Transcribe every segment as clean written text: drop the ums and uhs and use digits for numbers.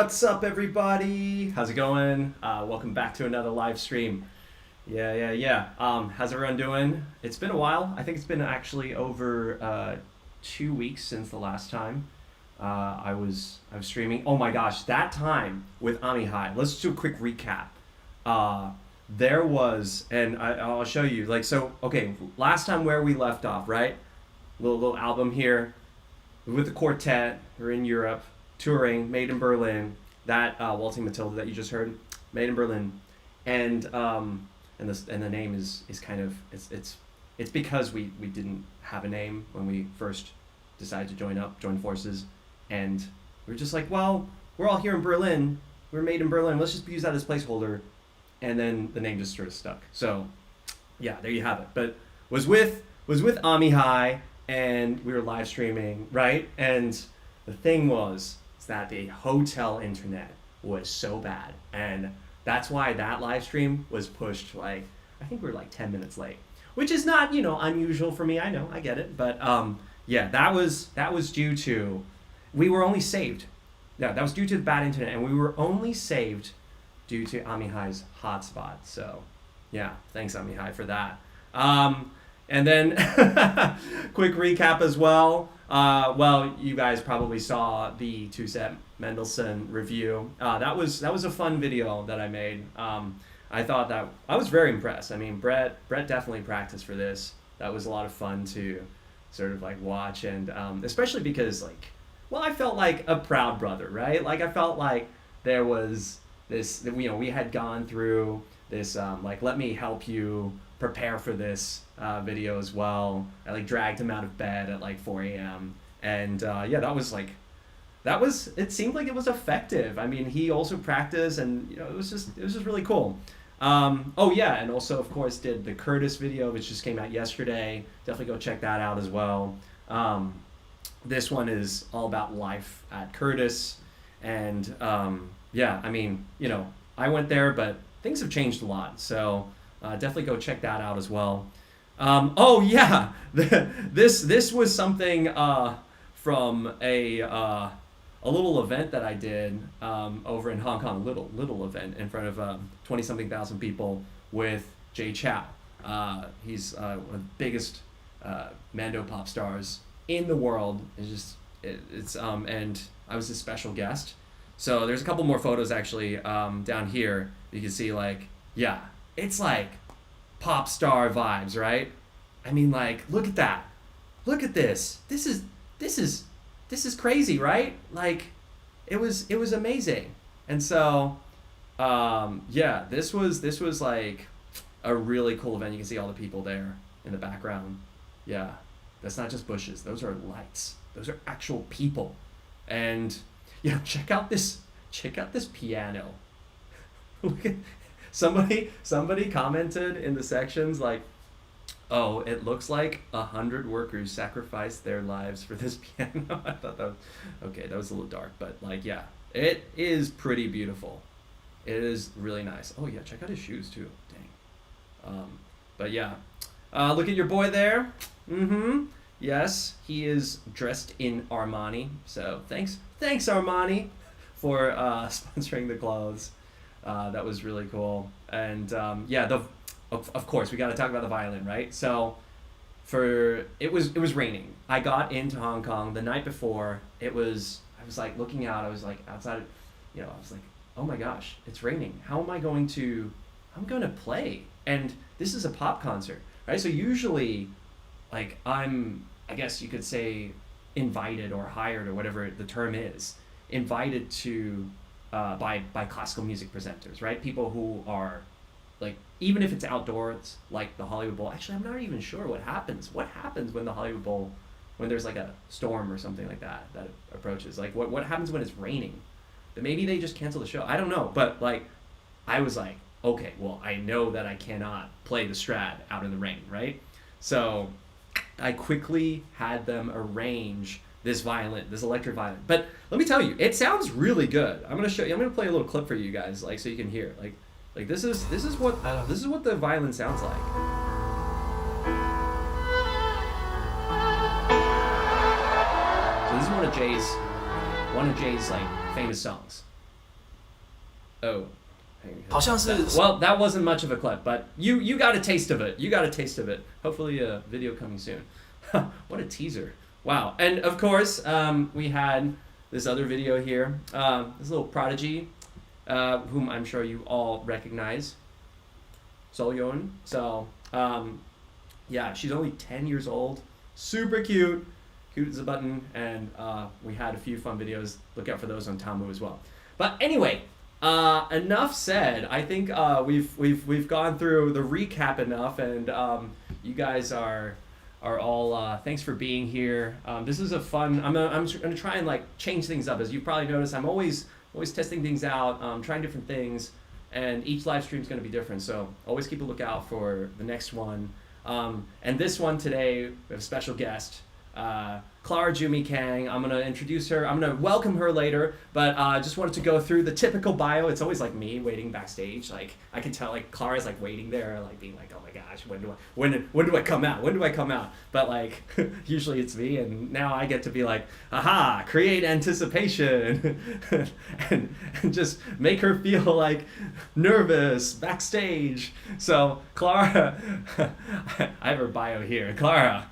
What's up, everybody? How's it going? Welcome back to another live stream. Yeah. How's everyone doing? It's been a while. I think it's been actually over 2 weeks since the last time I was streaming. Oh my gosh, that time with Amihai. Let's do a quick recap. There was, and I'll show you. Okay, last time where we left off, right? Little album here with the quartet. We're in Europe. Touring, made in Berlin. That Waltzing Matilda that you just heard, made in Berlin, and the name is kind of it's because we didn't have a name when we first decided to join forces, and we were just like, well, we're all here in Berlin. We're made in Berlin. Let's just use that as placeholder, and then the name just sort of stuck. So, yeah, there you have it. But was with Amihai, and we were live streaming, right? And the thing was that the hotel internet was so bad, and that's why that live stream was pushed, I think we were 10 minutes late, which is not unusual for me. I know, I get it, but yeah, that was due to we were only saved. Yeah, that was due to the bad internet, and we were only saved due to Amihai's hotspot. So yeah, thanks Amihai for that. And then quick recap as well. Well, you guys probably saw the two-set Mendelssohn review. That was a fun video that I made. I thought that I was very impressed. I mean, Brett definitely practiced for this. That was a lot of fun to sort of watch, and especially because I felt like a proud brother, right? I felt like there was this, we had gone through this let me help you prepare for this video as well. I dragged him out of bed at 4 a.m. and yeah, it seemed like it was effective. I mean, he also practiced, and it was just really cool. Oh yeah, and also of course did the Curtis video, which just came out yesterday. Definitely go check that out as well. This one is all about life at Curtis, and yeah, I mean, I went there, but things have changed a lot, so definitely go check that out as well. Oh yeah, this was something from a little event that I did over in Hong Kong, little event in front of 20-something thousand people with Jay Chow. He's one of the biggest Mando pop stars in the world. And I was a special guest. So there's a couple more photos actually down here. You can see yeah, it's pop star vibes, right? I mean, look at that. Look at this. This is crazy, right? It was amazing. And so yeah, this was a really cool event. You can see all the people there in the background. Yeah. That's not just bushes. Those are lights. Those are actual people. And yeah, check out this piano. Look at somebody commented in the sections oh, it looks like 100 workers sacrificed their lives for this piano. I thought that was okay. That was a little dark, but yeah, it is pretty beautiful. It is really nice. Oh yeah, check out his shoes too. Dang. But yeah, look at your boy there. Yes, he is dressed in Armani. So thanks Armani for sponsoring the clothes. That was really cool. And yeah, of course we got to talk about the violin, right? So it was raining. I got into Hong Kong the night before. I was looking out. I was outside. I was oh my gosh, it's raining. How am I going to play? And this is a pop concert, right? So usually, I guess you could say invited or hired or whatever the term is, invited to by classical music presenters, right? People who are even if it's outdoors, the Hollywood Bowl. Actually, I'm not even sure what happens. What happens when the Hollywood Bowl, when there's a storm or something like that approaches? What happens when it's raining? But maybe they just cancel the show. I don't know. But I was okay, well, I know that I cannot play the Strad out in the rain, right? So I quickly had them arrange this electric violin. But let me tell you, it sounds really good. I'm gonna show you. I'm gonna play a little clip for you guys, so you can hear. This is what the violin sounds like. So this is one of Jay's famous songs. Oh. Well, that wasn't much of a clip, but you got a taste of it. You got a taste of it. Hopefully a video coming soon. What a teaser. Wow. And of course, we had this other video here. This little prodigy, whom I'm sure you all recognize. Solyon. So, yeah, she's only 10 years old. Super cute. Cute as a button. And we had a few fun videos. Look out for those on Tamu as well. But anyway, enough said. I think we've gone through the recap enough, and you guys are all thanks for being here. This is a fun. I'm gonna try and like change things up. As you've probably noticed, I'm always testing things out, trying different things, and each live stream is gonna be different. So always keep a lookout for the next one. And this one today, we have a special guest. Clara Jumi Kang. I'm gonna introduce her. I'm gonna welcome her later, but just wanted to go through the typical bio. It's always like me waiting backstage. Like I can tell, like Clara's like waiting there, like being like, oh my gosh, when do I come out? When do I come out? But like usually it's me, and now I get to be like, aha, create anticipation, and just make her feel like nervous backstage. So Clara, I have her bio here. Clara.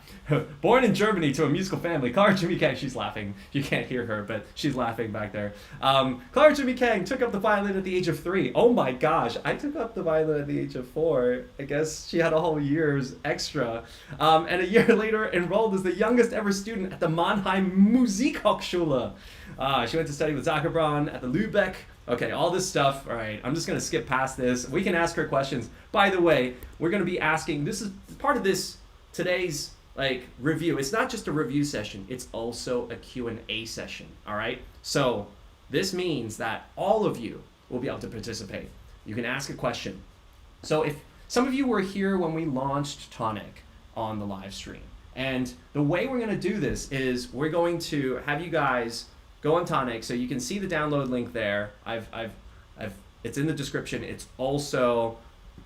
Born in Germany to a musical family, Clara Jumi Kang, she's laughing. You can't hear her, but she's laughing back there. Clara Jumi Kang took up the violin at the age of 3. Oh my gosh, I took up the violin at the age of 4. I guess she had a whole year's extra. And a year later, enrolled as the youngest ever student at the Mannheim Musikhochschule. She went to study with Zacherbraun at the Lübeck. Okay, all this stuff. All right, I'm just going to skip past this. We can ask her questions. By the way, we're going to be asking, this is part of this today's like review. It's not just a review session, it's also a Q&A session, all right? So this means that all of you will be able to participate. You can ask a question. So if some of you were here when we launched Tonic on the live stream, and the way we're going to do this is we're going to have you guys go on Tonic, so you can see the download link there. It's in the description. It's also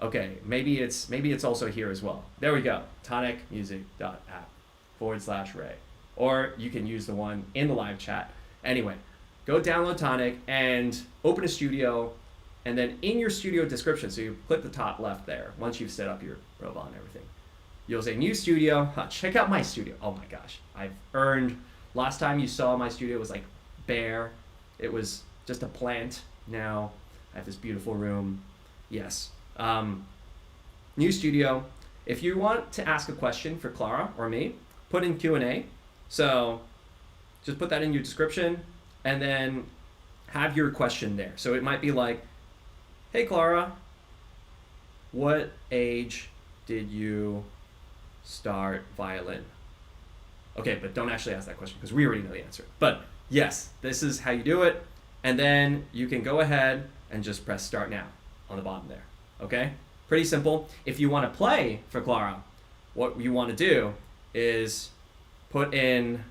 okay, maybe it's also here as well. There we go. tonicmusic.app/Ray. Or you can use the one in the live chat. Anyway, go download Tonic and open a studio, and then in your studio description, so you click the top left there, once you've set up your robot and everything, you'll say new studio. Check out my studio. Oh my gosh, last time you saw my studio was like bare. It was just a plant. Now I have this beautiful room. Yes. New studio. If you want to ask a question for Clara or me, put in Q&A. So just put that in your description and then have your question there. So it might be like, hey Clara, what age did you start violin? Okay, but don't actually ask that question because we already know the answer. But yes, this is how you do it. And then you can go ahead and just press start now on the bottom there. Okay? Pretty simple. If you want to play for Clara, what you want to do is put in,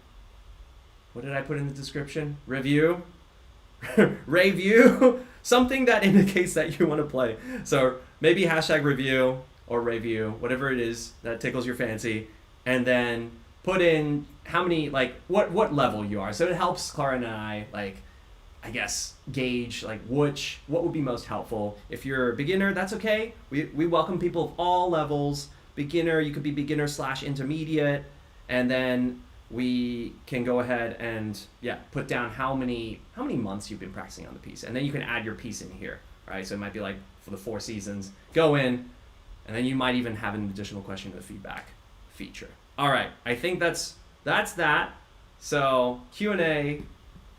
what did I put in the description? Review? Review? Something that indicates that you want to play. So maybe hashtag review or review, whatever it is that tickles your fancy, and then put in how many, like, what level you are. So it helps Clara and I, like, I guess, gauge like what would be most helpful. If you're a beginner, that's okay. We welcome people of all levels. Beginner, you could be beginner/intermediate, and then we can go ahead and put down how many months you've been practicing on the piece, and then you can add your piece in here, right? So it might be like for the 4 seasons. Go in, and then you might even have an additional question in the feedback feature. All right, I think that's that. So Q&A.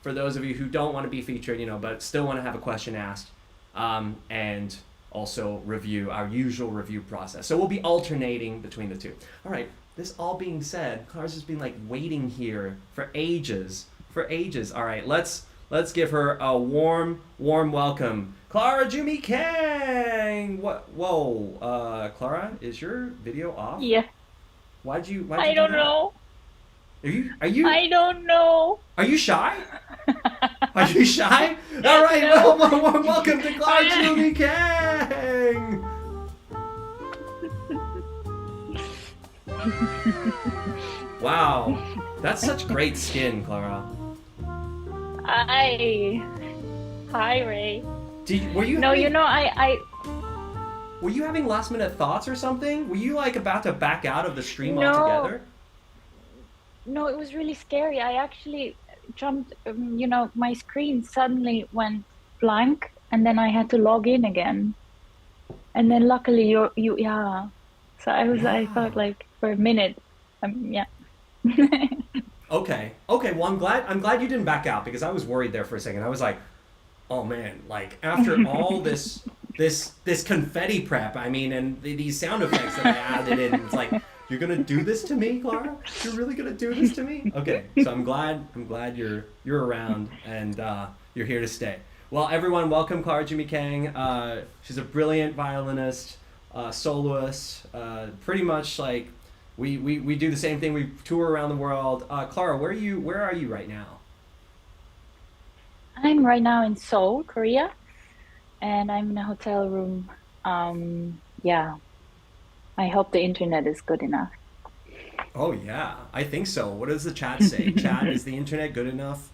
For those of you who don't want to be featured, but still want to have a question asked, and also review, our usual review process. So we'll be alternating between the two. All right, this all being said, Clara's just been like waiting here for ages. All right, let's give her a warm welcome. Clara Jumi Kang! Whoa, Clara, is your video off? Yeah. Why'd you I don't know. Are you? I don't know. Are you shy? Are you shy? All right, welcome to Clara Jumi Kang. Wow, that's such great skin, Clara. Hi, Ray. Were you No, having, I were you having last minute thoughts or something? Were you like about to back out of the stream no, altogether? no, it was really scary. I actually jumped, my screen suddenly went blank, and then I had to log in again. And then luckily yeah. So I thought Wow. like for a minute, yeah. Okay. Okay. Well, I'm glad you didn't back out because I was worried there for a second. I was like, oh man, like after all this confetti prep, I mean, and these sound effects that I added in, it's like you're gonna do this to me, Clara? You're really gonna do this to me? Okay. So I'm glad you're around and you're here to stay. Well, everyone, welcome Clara Jumi Kang. She's a brilliant violinist, soloist. Pretty much like we do the same thing. We tour around the world. Clara, where are you right now? I'm right now in Seoul, Korea, and I'm in a hotel room. Yeah, I hope the internet is good enough. Oh yeah, I think so. What does the chat say? Chat, is the internet good enough?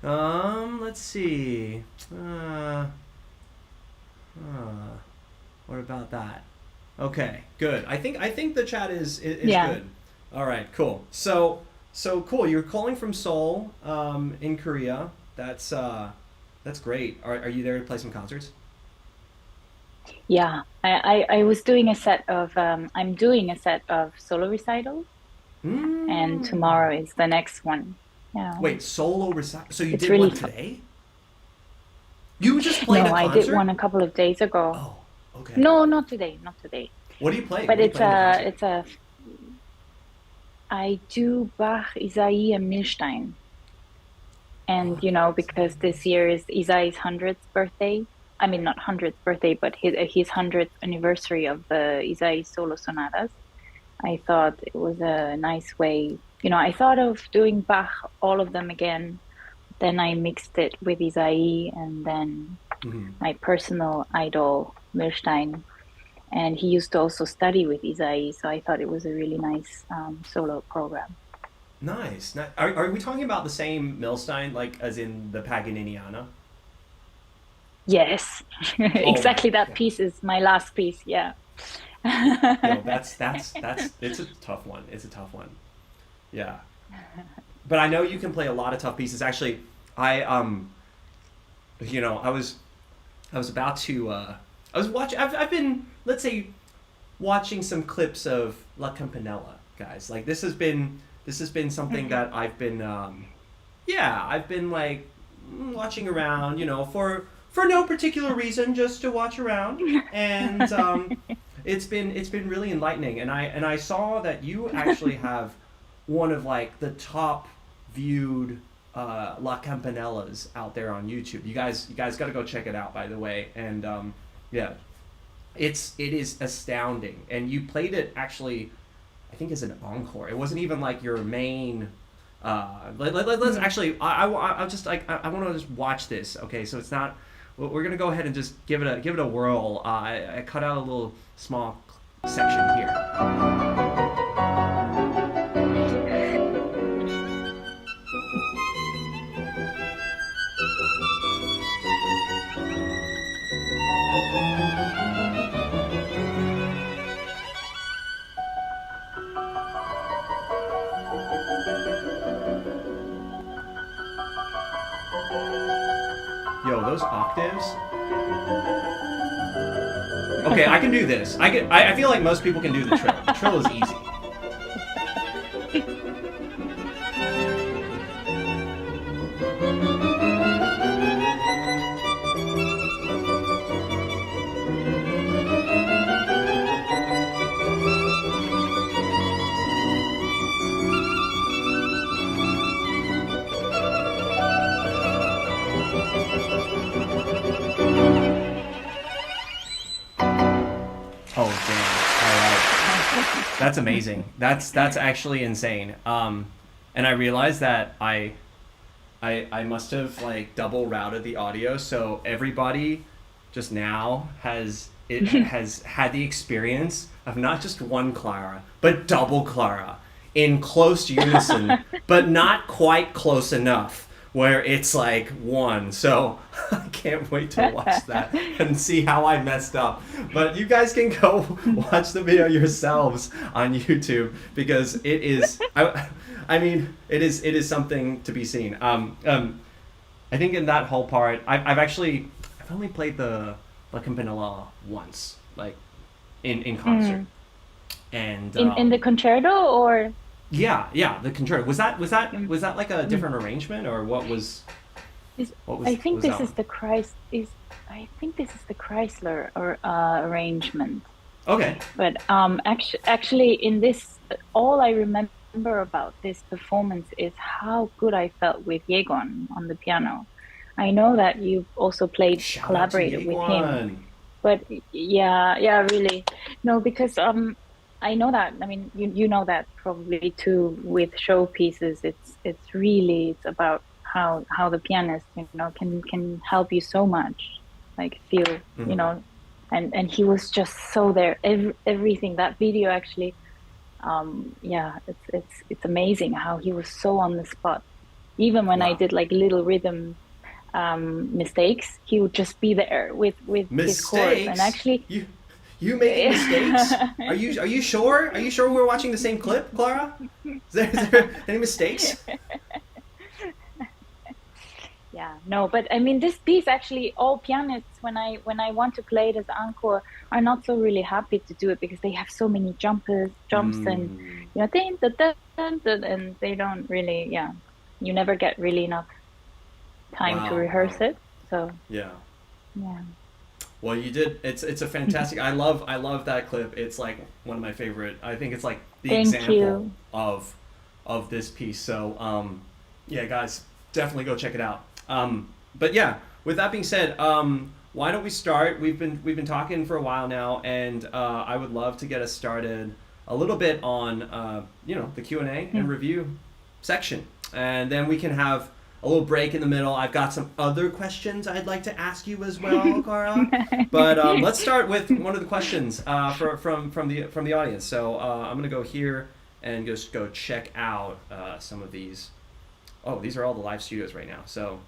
Let's see. Uh, what about that? Okay, good. I think the chat is Yeah, good. All right, cool. So cool. You're calling from Seoul, in Korea. That's great. Are you there to play some concerts? yeah. I was doing a set of I'm doing a set of solo recitals, and Hmm. tomorrow is the next one. Yeah, Wait, solo recital. So you it's did really one fun. today? You just played No, a I did concert? one a couple of days ago. Oh, okay. No, not today, not today. What do you play? But What do you play in the concert? it's a I do Bach, Isaïe, and Milstein. And Bach. because this year is Isai's 100th birthday. I mean, not 100th birthday, but his 100th anniversary of the Isai solo sonatas. I thought it was a nice way. I thought of doing Bach, all of them again. Then I mixed it with Isai and then Hmm. my personal idol, Milstein. And he used to also study with Isai, so I thought it was a really nice solo program. Nice. Are we talking about the same Milstein, like as in the Paganiniana? Yes, Oh my exactly. That god. piece is my last piece. Yeah. Yo, that's it's a tough one. It's a tough one. Yeah. But I know you can play a lot of tough pieces. Actually, I I was about to I was watching I've been, let's say, watching some clips of La Campanella, guys. Like this has been something that I've been yeah, I've been like watching around, for no particular reason, just to watch around, and it's been really enlightening. And I saw that you actually have one of like the top viewed La Campanellas out there on YouTube. You guys got to go check it out, by the way. And yeah, it is astounding. And you played it actually, I think, as an encore. It wasn't even like your main. Let's Mm. actually. I just like I want to just watch this. Okay, so it's not. We're gonna go ahead and just give it a whirl. I cut out a little small section here. Yo, those octaves. Okay, I can do this. I feel like most people can do the trill. The trill is easy. Oh damn! All right, that's amazing. That's actually insane. And I realized that I must have like double routed the audio, so everybody just now has had the experience of not just one Clara, but double Clara in close unison, but not quite close enough. where it's like 1. So I can't wait to watch that and see how I messed up. But you guys can go watch the video yourselves on YouTube because it is, I mean, it is something to be seen. I think in that whole part, I've only played the Campanella once, like in concert. And in the concerto or? Yeah, the concerto. Was that like a different arrangement, or what was? I think this is the Chrysler or arrangement. Okay. But actually, in this, all I remember about this performance is how good I felt with Yegon on the piano. I know that you also collaborated with him. But yeah, really. No, because I know that. I mean, you know that probably too. With showpieces, it's about how the pianist, can help you so much, like feel, and he was just so there. Everything, that video actually, it's amazing how he was so on the spot. Even when I did like little rhythm mistakes, he would just be there with his chords. And actually, you making mistakes? Are you sure? Are you sure we're watching the same clip, Clara? Is there any mistakes? Yeah, no, but I mean, this piece actually, all pianists, when I want to play it as encore, are not so really happy to do it because they have so many jumps and and they don't really, you never get really enough time to rehearse it. So yeah. Well, you did. It's a fantastic. I love that clip. It's like one of my favorite. I think it's like the example of this piece. So guys, definitely go check it out. But yeah, with that being said, why don't we start? We've been talking for a while now, and I would love to get us started a little bit on the Q&A and review section, and then we can have a little break in the middle. I've got some other questions I'd like to ask you as well, Clara. But let's start with one of the questions from the audience. So I'm gonna go here and just go check out some of these. Oh, these are all the live studios right now. So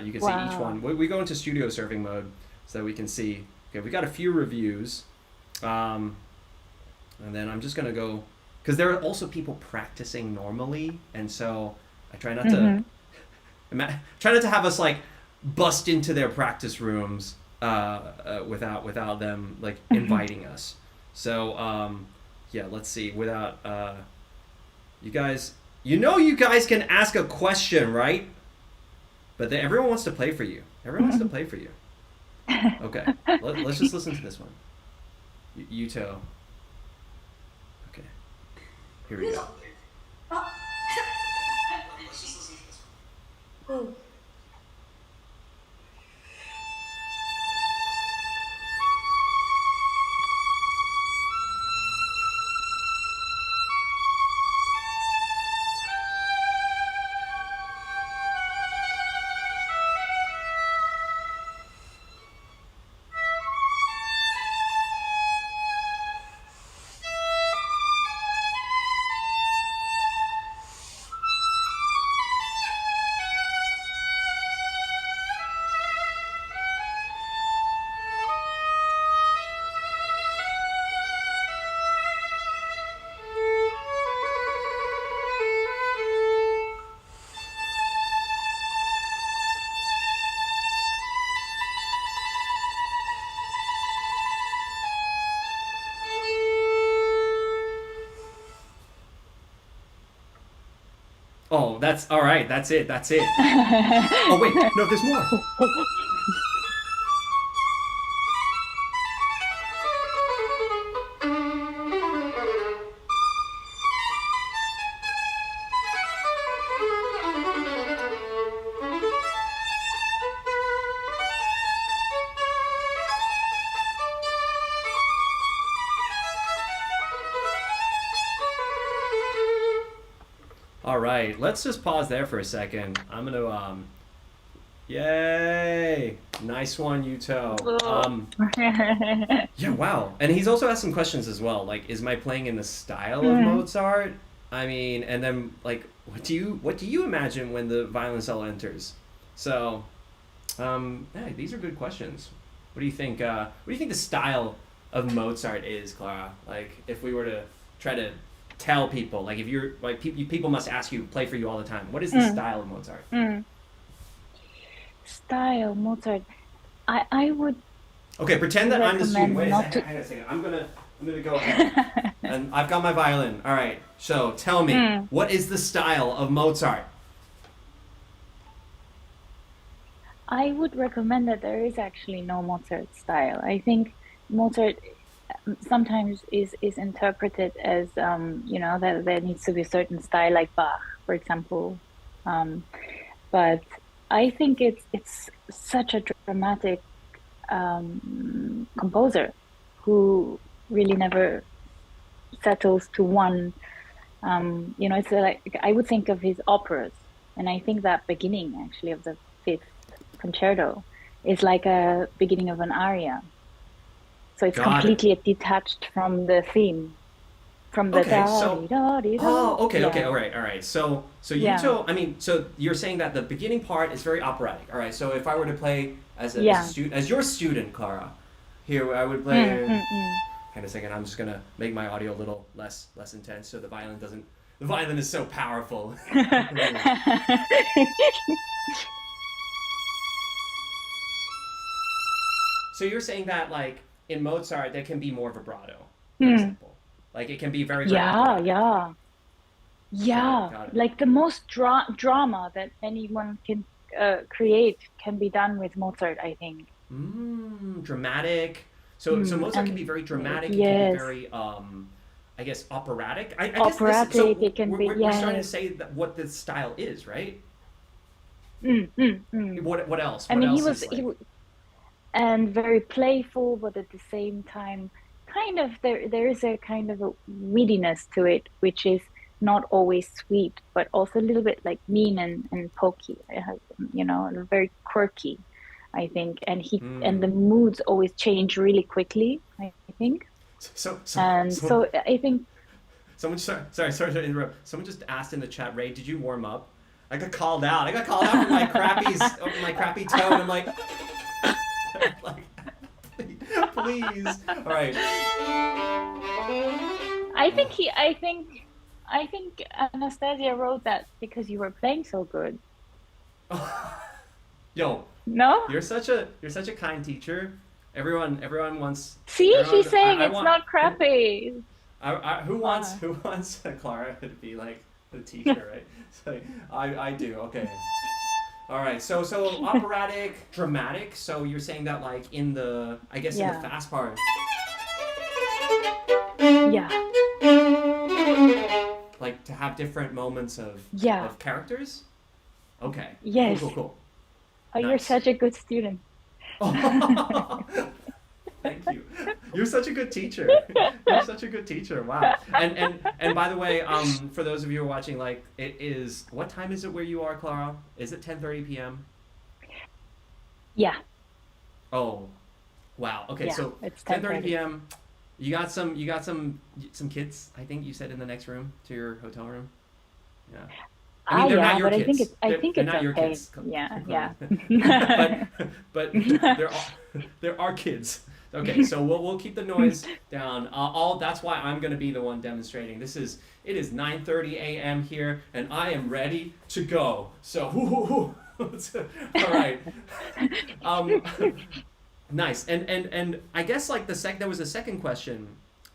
you can see each one. We go into studio surfing mode so that we can see. Okay, we got a few reviews, and then I'm just gonna go because there are also people practicing normally, and so I try not to. Try not to have us like bust into their practice rooms without them like inviting us. So let's see. Without you guys, you guys can ask a question, right? But then everyone wants to play for you. Everyone wants to play for you. Okay, let's just listen to this one. Yuto. Okay, here we go. Oh. Oh, that's all right. That's it. Oh wait, no, there's more. All right, let's just pause there for a second. I'm gonna, yay, nice one, Yuto. Yeah, wow. And he's also asked some questions as well, like, is my playing in the style of Mozart? I mean, and then like what do you imagine when the violin solo enters? So, hey, these are good questions. What do you think? What do you think the style of Mozart is, Clara? Like, if we were to try to tell people, like, if you're like people must ask you, play for you all the time. What is the style of Mozart? Style Mozart. I would. Okay, pretend that I'm the student. Wait not hang on a second. I'm gonna go ahead. And I've got my violin. All right. So tell me, what is the style of Mozart? I would recommend that there is actually no Mozart style. I think Mozart sometimes is interpreted as that there needs to be a certain style like Bach, for example. But I think it's such a dramatic composer who really never settles to one. It's like I would think of his operas, and I think that beginning actually of the fifth concerto is like a beginning of an aria. So it's completely detached from the theme, from the okay. All right. So Yeah. Yuto, I mean, so you're saying that the beginning part is very operatic. All right. So if I were to play as a student, as your student, Clara, here I would play. Hang on a second. I'm just gonna make my audio a little less intense, so the violin doesn't. The violin is so powerful. So you're saying that, like, in Mozart, there can be more vibrato, for example. Like, it can be very, very operatic. Yeah. Like the most drama that anyone can create can be done with Mozart, I think. Dramatic. So Mozart can be very dramatic. It can be very, I guess, operatic. I operatic. Guess this, so it can we're, be. We're starting to say that what this style is, right? What else? I mean, he was and very playful, but at the same time, kind of there is a kind of a wittiness to it, which is not always sweet, but also a little bit like mean and pokey. It has, very quirky, I think. And and the moods always change really quickly, I think. So I think. Sorry to interrupt. Someone just asked in the chat, Ray, did you warm up? I got called out. For my crappy tone. I'm like. Please. All right. I think Anastasia wrote that because you were playing so good. Yo. No? You're such a kind teacher. Everyone wants. See, she's saying it's not crappy. Who wants Clara to be like the teacher, right? So I do. Okay. All right, so operatic, dramatic. So you're saying that, like, in the fast part. Yeah. Like, to have different moments of characters. Okay. Yes. Cool. Oh, nice. You're such a good student. Thank you. You're such a good teacher. Wow. And by the way, for those of you who are watching, like, it is, what time is it where you are, Clara? Is it 10:30 p.m.? Yeah. Oh, wow. Okay, so it's 10:30 p.m. You got some kids, I think you said, in the next room to your hotel room. Yeah. I mean, they're not your kids. I think it's not your okay. kids. Yeah. but there are kids. Okay, so we'll keep the noise down. That's why I'm going to be the one demonstrating. It is 9:30 a.m. here, and I am ready to go. So, all right. Nice. And I guess, like, there was a second question.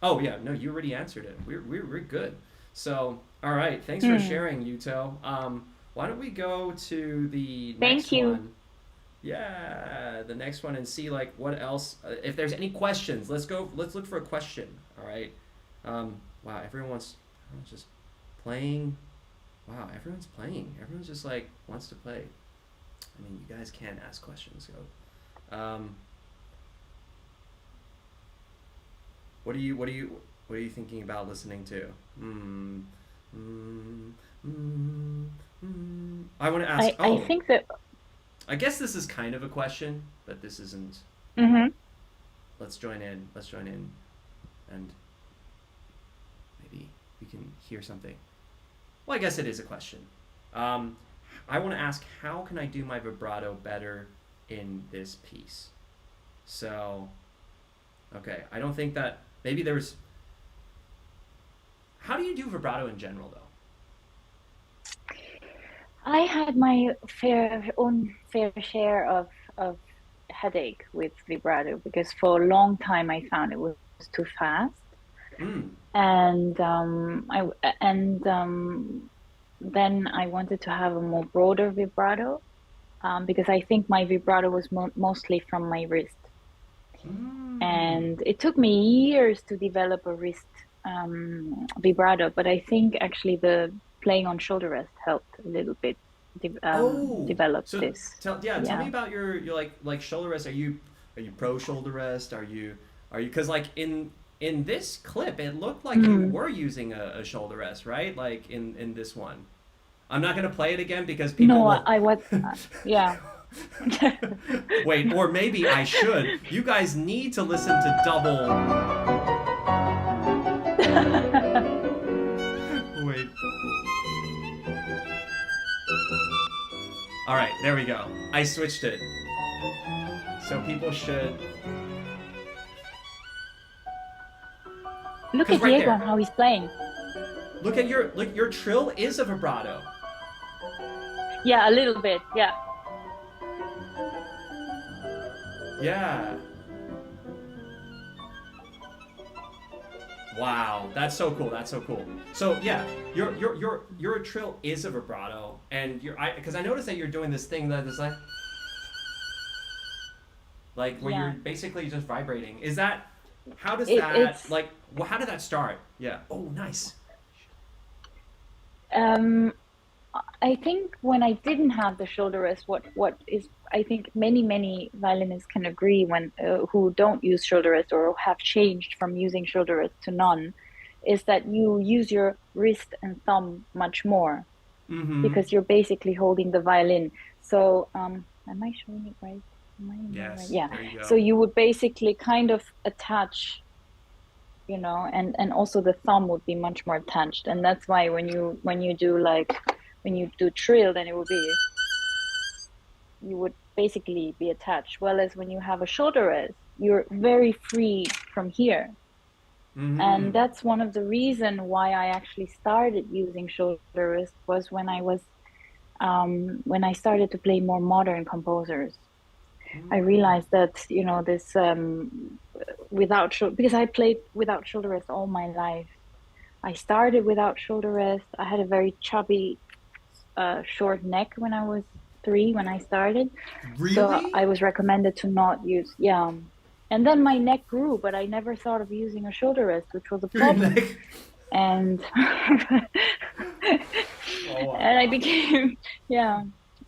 Oh yeah, no, you already answered it. We're good. So, all right. Thanks for sharing, Yuto. Why don't we go to the next one? Yeah, the next one, and see, like, what else. If there's any questions, let's look for a question. All right. Wow, everyone's just playing. Wow, everyone's playing. Everyone's just, like, wants to play. I mean, you guys can ask questions. So, what are you thinking about listening to? I want to ask. I think that. I guess this is kind of a question, but this isn't. Let's join in, and maybe we can hear something. Well, I guess it is a question. I want to ask, how can I do my vibrato better in this piece? So, okay, I don't think that, maybe there's, how do you do vibrato in general, though? I had my own fair share of headache with vibrato because for a long time I found it was too fast. Mm. And then I wanted to have a more broader vibrato because I think my vibrato was mostly from my wrist. And it took me years to develop a wrist vibrato, but I think actually the playing on shoulder rest helped a little bit develop this. Tell me about your like shoulder rest. Are you pro shoulder rest? Are you because like in this clip it looked like you were using a shoulder rest, right? Like in this one. I'm not gonna play it again because people. No, will... I was yeah. Wait, or maybe I should. You guys need to listen to double. Wait. All right, there we go. I switched it. So people should. Look at right Diego there. and how he's playing. Look, your trill is a vibrato. Yeah, a little bit. Yeah. Yeah. Wow, that's so cool. That's so cool. So yeah, your trill is a vibrato, and because I noticed that you're doing this thing that is like where you're basically just vibrating. Is that how does that like how did that start? Yeah. Oh, nice. I think when I didn't have the shoulder rest, what is I think many violinists can agree when who don't use shoulder rest or have changed from using shoulder rest to none, is that you use your wrist and thumb much more because you're basically holding the violin. So am I showing it right? Yes. Right? Yeah. There you go. So you would basically kind of attach, you know, and also the thumb would be much more attached, and that's why when you do trill, then it would be, you would basically be attached. Well, as when you have a shoulder rest, you're very free from here. And that's one of the reasons why I actually started using shoulder rest was when I started to play more modern composers. I realized that, you know, this because I played without shoulder rest all my life. I started without shoulder rest. I had a very chubby short neck when I was 3 when I started. Really? So I was recommended to not use, and then my neck grew, but I never thought of using a shoulder rest, which was a problem. And and I became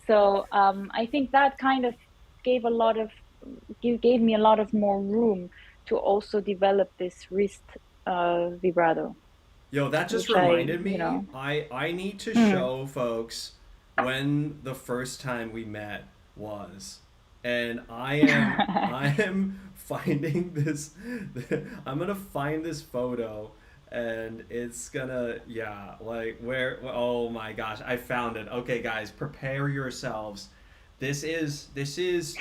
so I think that kind of gave me a lot of more room to also develop this wrist vibrato. Yo, that just reminded me. I need to show folks when the first time we met was, and I am finding this. I'm gonna find this photo, and it's gonna where. Oh my gosh, I found it. Okay, guys, prepare yourselves. This is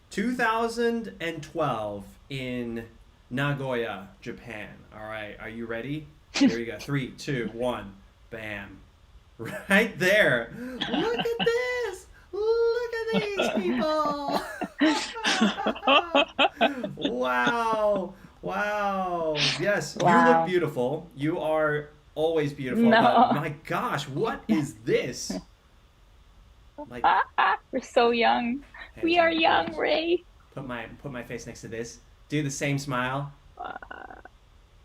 2012 in Nagoya, Japan. All right, are you ready? Here we go. 3, 2, 1, bam. Right there. Look at this. Look at these people. Wow. Yes, wow. You look beautiful. You are always beautiful. No. But my gosh, what is this? Like, we're so young. We are young, Ray. Put my face next to this. Do the same smile.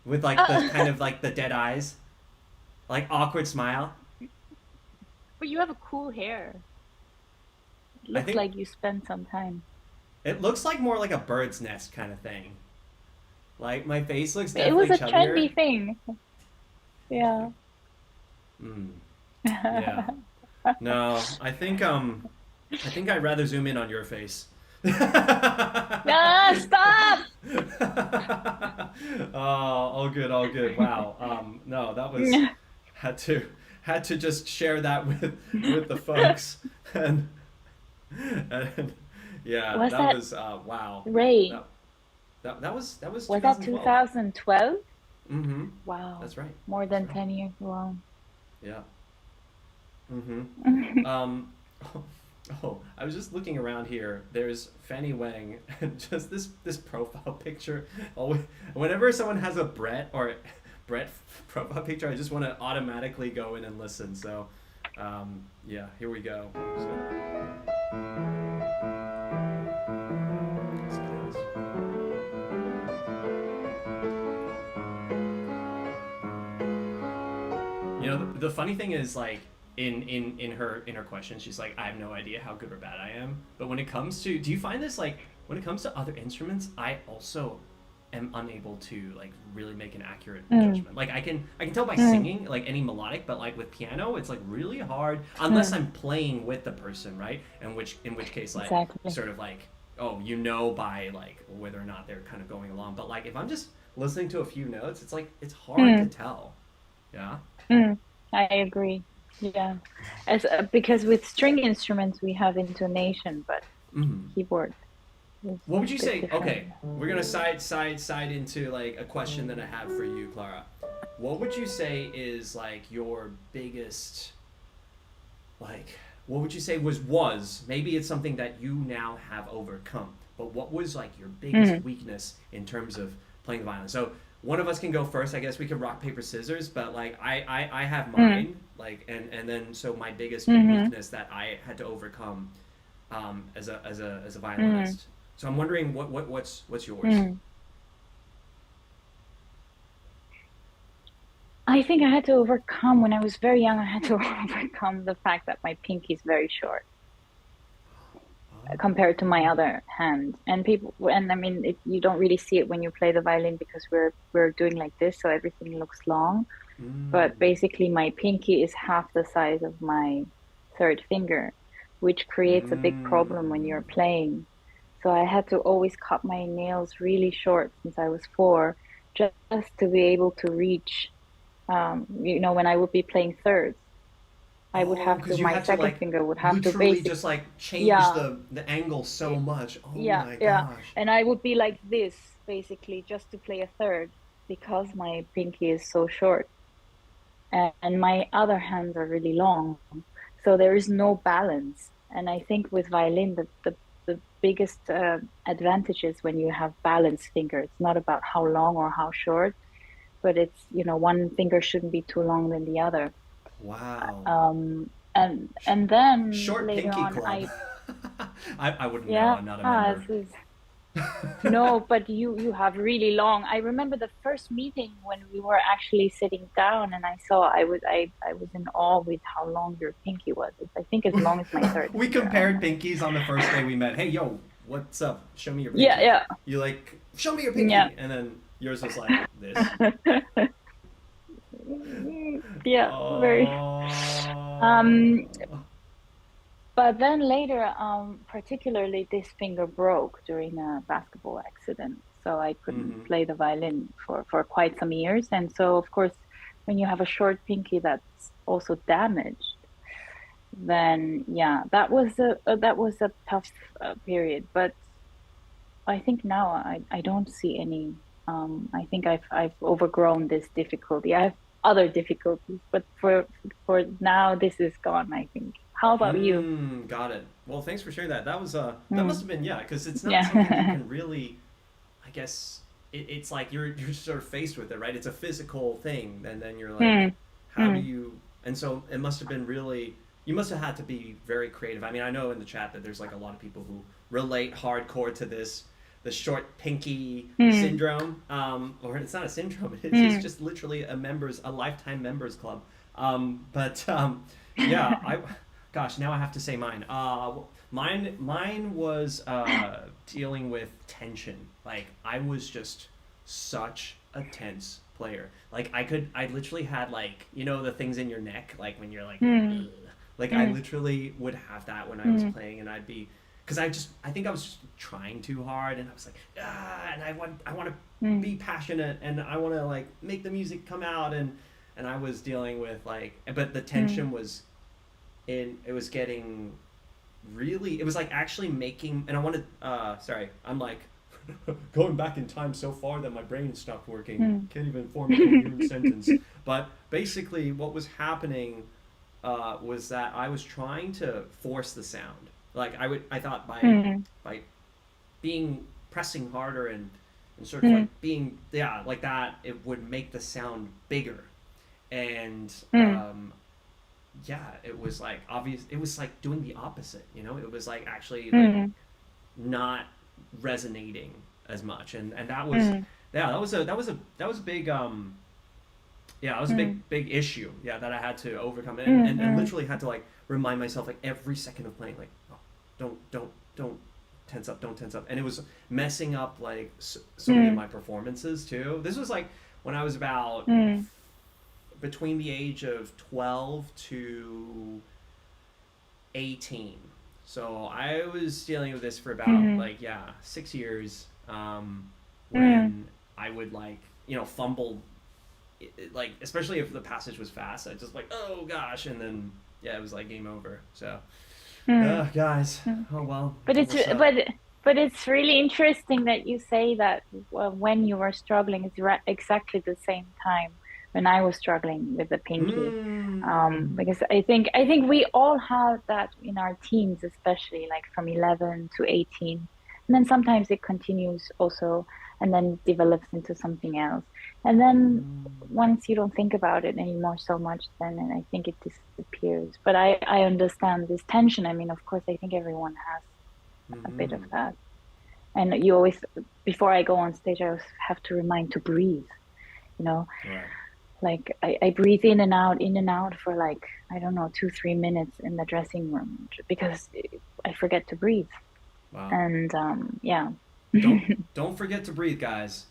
With like the kind of like the dead eyes. Like awkward smile. But you have a cool hair. It looks like you spent some time. It looks like more like a bird's nest kind of thing. Like my face looks definitely chubbier. It was a chubbier. trendy thing. Yeah. Yeah. No, I think I'd rather zoom in on your face. Stop! Oh, all good. Wow. No, that was had to just share that with the folks, and yeah, Was that that was wow. Ray? That, that was Was that 2012. 2012? Mm-hmm. Wow, That's right. more That's than right. 10 years. Wow. Yeah. Mm-hmm. Um, oh, I was just looking around here. There's Fanny Wang, and just this profile picture. Always, whenever someone has a Brett profile picture, I just want to automatically go in and listen. So, yeah, here we go. Just let's play this. You know, the funny thing is like in her question, she's like, I have no idea how good or bad I am. But when it comes to, do you find this like when it comes to other instruments, I also am unable to like really make an accurate Mm, judgment. Like I can tell by mm, singing like any melodic, but like with piano, it's like really hard unless mm, I'm playing with the person, right? In which case like exactly. sort of like oh you know by like whether or not they're kind of going along. But like if I'm just listening to a few notes, it's like it's hard to Mm, tell. Yeah. mm, I agree. Yeah. As because with string instruments we have intonation, but Hmm. keyboard is What a would you bit say? different. Okay, we're gonna side into like a question that I have for you, Clara. What would you say is like your biggest like? What would you say was maybe it's something that you now have overcome, but what was like your biggest Mm, weakness in terms of playing the violin? So one of us can go first. I guess we could rock paper scissors, but like I have mm, mine like and then so my biggest mm-hmm, weakness that I had to overcome as a mm, violinist. So I'm wondering what's yours? mm. I think I had to overcome when I was very young. I had to overcome the fact that my pinky is very short compared to my other hand. And people, and I mean, you don't really see it when you play the violin because we're doing like this, so everything looks long. But Mm, basically, my pinky is half the size of my third finger, which creates a big problem when mm, you're playing. So I had to always cut my nails really short since I was four, just to be able to reach. When I would be playing thirds, I would oh, have to, because you my had to second like finger would have to literally basic, just like change yeah, the angle so much. Oh yeah, my yeah. gosh. And I would be like this basically just to play a third because my pinky is so short. And my other hands are really long. So there is no balance. And I think with violin, the biggest advantage is when you have balanced fingers. It's not about how long or how short, but it's, one finger shouldn't be too long than the other. Wow. And then Short later pinky on, club. I wouldn't know. yeah, I'm not a member. this is no, but you have really long. I remember the first meeting when we were actually sitting down, and I was in awe with how long your pinky was. It's, I think, as long as my third We finger. I don't compared know. pinkies on the first day we met. Hey, yo, what's up? Show me your Yeah, pinky. yeah, You like, show me your yeah, pinky. And then yours was like this. yeah. Very. Um, Oh. but then later, particularly this finger broke during a basketball accident, so I couldn't Mm-hmm. play the violin for quite some years. And so, of course, when you have a short pinky that's also damaged, then yeah, that was a tough period. But I think now I don't see any. I think I've overgrown this difficulty. I have other difficulties, but for now, this is gone, I think. How about you? Got it. Well, thanks for sharing that. That must Mm, have been yeah, because it's not something you yeah. can really, I guess it's like you're sort of faced with it, right? It's a physical thing, and then you're like, Mm, how do mm, you? And so it must have been really. You must have had to be very creative. I mean, I know in the chat that there's like a lot of people who relate hardcore to this, the short pinky mm, syndrome. Or it's not a syndrome. It's mm. just literally a lifetime members club. Yeah, gosh, now I have to say mine. Mine was dealing with tension. Like I was just such a tense player. Like I literally had like the things in your neck, like when you're like, ugh. Mm, Like I mm, literally would have that when I was mm, playing, and I'd be, because I think I was just trying too hard, and I was like, and I want to mm, be passionate, and I want to like make the music come out, and I was dealing with like, but the tension was it was getting really, it was like actually making, and I wanted, sorry, I'm like going back in time so far that my brain stopped working. Can't even form a coherent sentence. But basically, what was happening was that I was trying to force the sound. Like I thought by being pressing harder and sort of like being like that, it would make the sound bigger. And it was like obvious. It was like doing the opposite. You know, it was like actually like not resonating as much, and that was that was a big that was a big issue that I had to overcome, and literally had to like remind myself like every second of playing, like, oh, don't tense up, don't tense up. And it was messing up like so many of my performances too. This was like when I was about between the age of 12 to 18. So I was dealing with this for about 6 years, when I would like, fumble, like, especially if the passage was fast, I'd just like, oh gosh, and then it was like game over. So guys, oh well. But it's really interesting that you say that when you were struggling, it's exactly the same time when I was struggling with the pinky, because I think we all have that in our teens, especially like from 11 to 18, and then sometimes it continues also, and then develops into something else, and then once you don't think about it anymore so much, then I think it disappears. But I understand this tension. I mean, of course, I think everyone has a bit of that, and you always, before I go on stage, I always have to remind to breathe, Right. Like I breathe in and out for like, I don't know, 2-3 minutes in the dressing room, because I forget to breathe. Wow. And Don't forget to breathe, guys.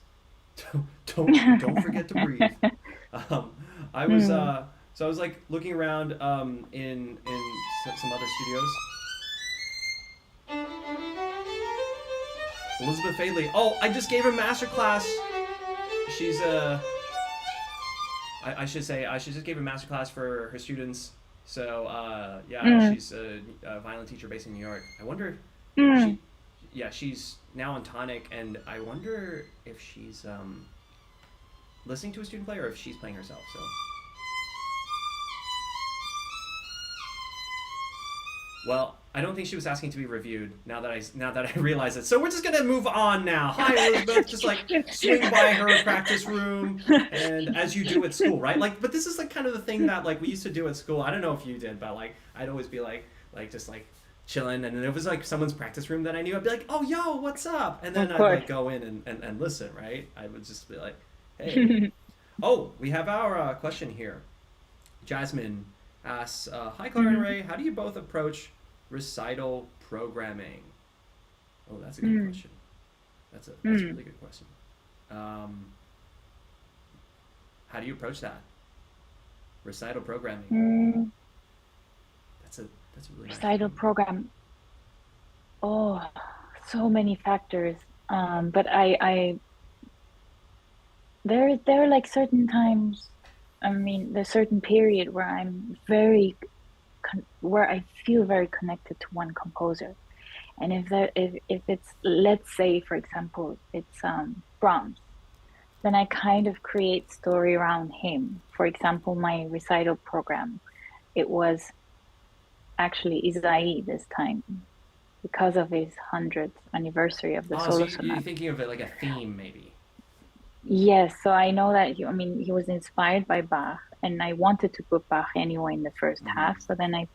Don't forget to breathe. I was so I was like looking around in some other studios. Elizabeth Fadley. Oh, I just gave her a master class. She's I should just give a master class for her students. So she's a violin teacher based in New York. I wonder if she's now on tonic, and I wonder if she's listening to a student play or if she's playing herself. So well, I don't think she was asking to be reviewed. Now that I realize it, so we're just gonna move on now. Hi, Elizabeth. Just like swing by her practice room, and as you do at school, right? Like, but this is like kind of the thing that like we used to do at school. I don't know if you did, but like I'd always be like just like chilling, and then it was like someone's practice room that I knew. I'd be like, oh, yo, what's up? And then I'd like go in and listen, right? I would just be like, hey. Oh, we have our question here. Jasmine asks, hi, Clara and Ray, how do you both approach recital programming? Oh, that's a good question. That's a really good question. How do you approach that? Recital programming. That's a really recital nice program. Oh, so many factors. But I there are like certain times. I mean, there's a certain period where I'm where I feel very connected to one composer, and if it's, let's say, for example, it's Brahms, then I kind of create story around him. For example, my recital program, it was actually Isaïe this time, because of his 100th anniversary of the solo sonata. You're thinking of it like a theme, maybe. Yes, so I know that he was inspired by Bach, and I wanted to put Bach anyway in the first half. So then I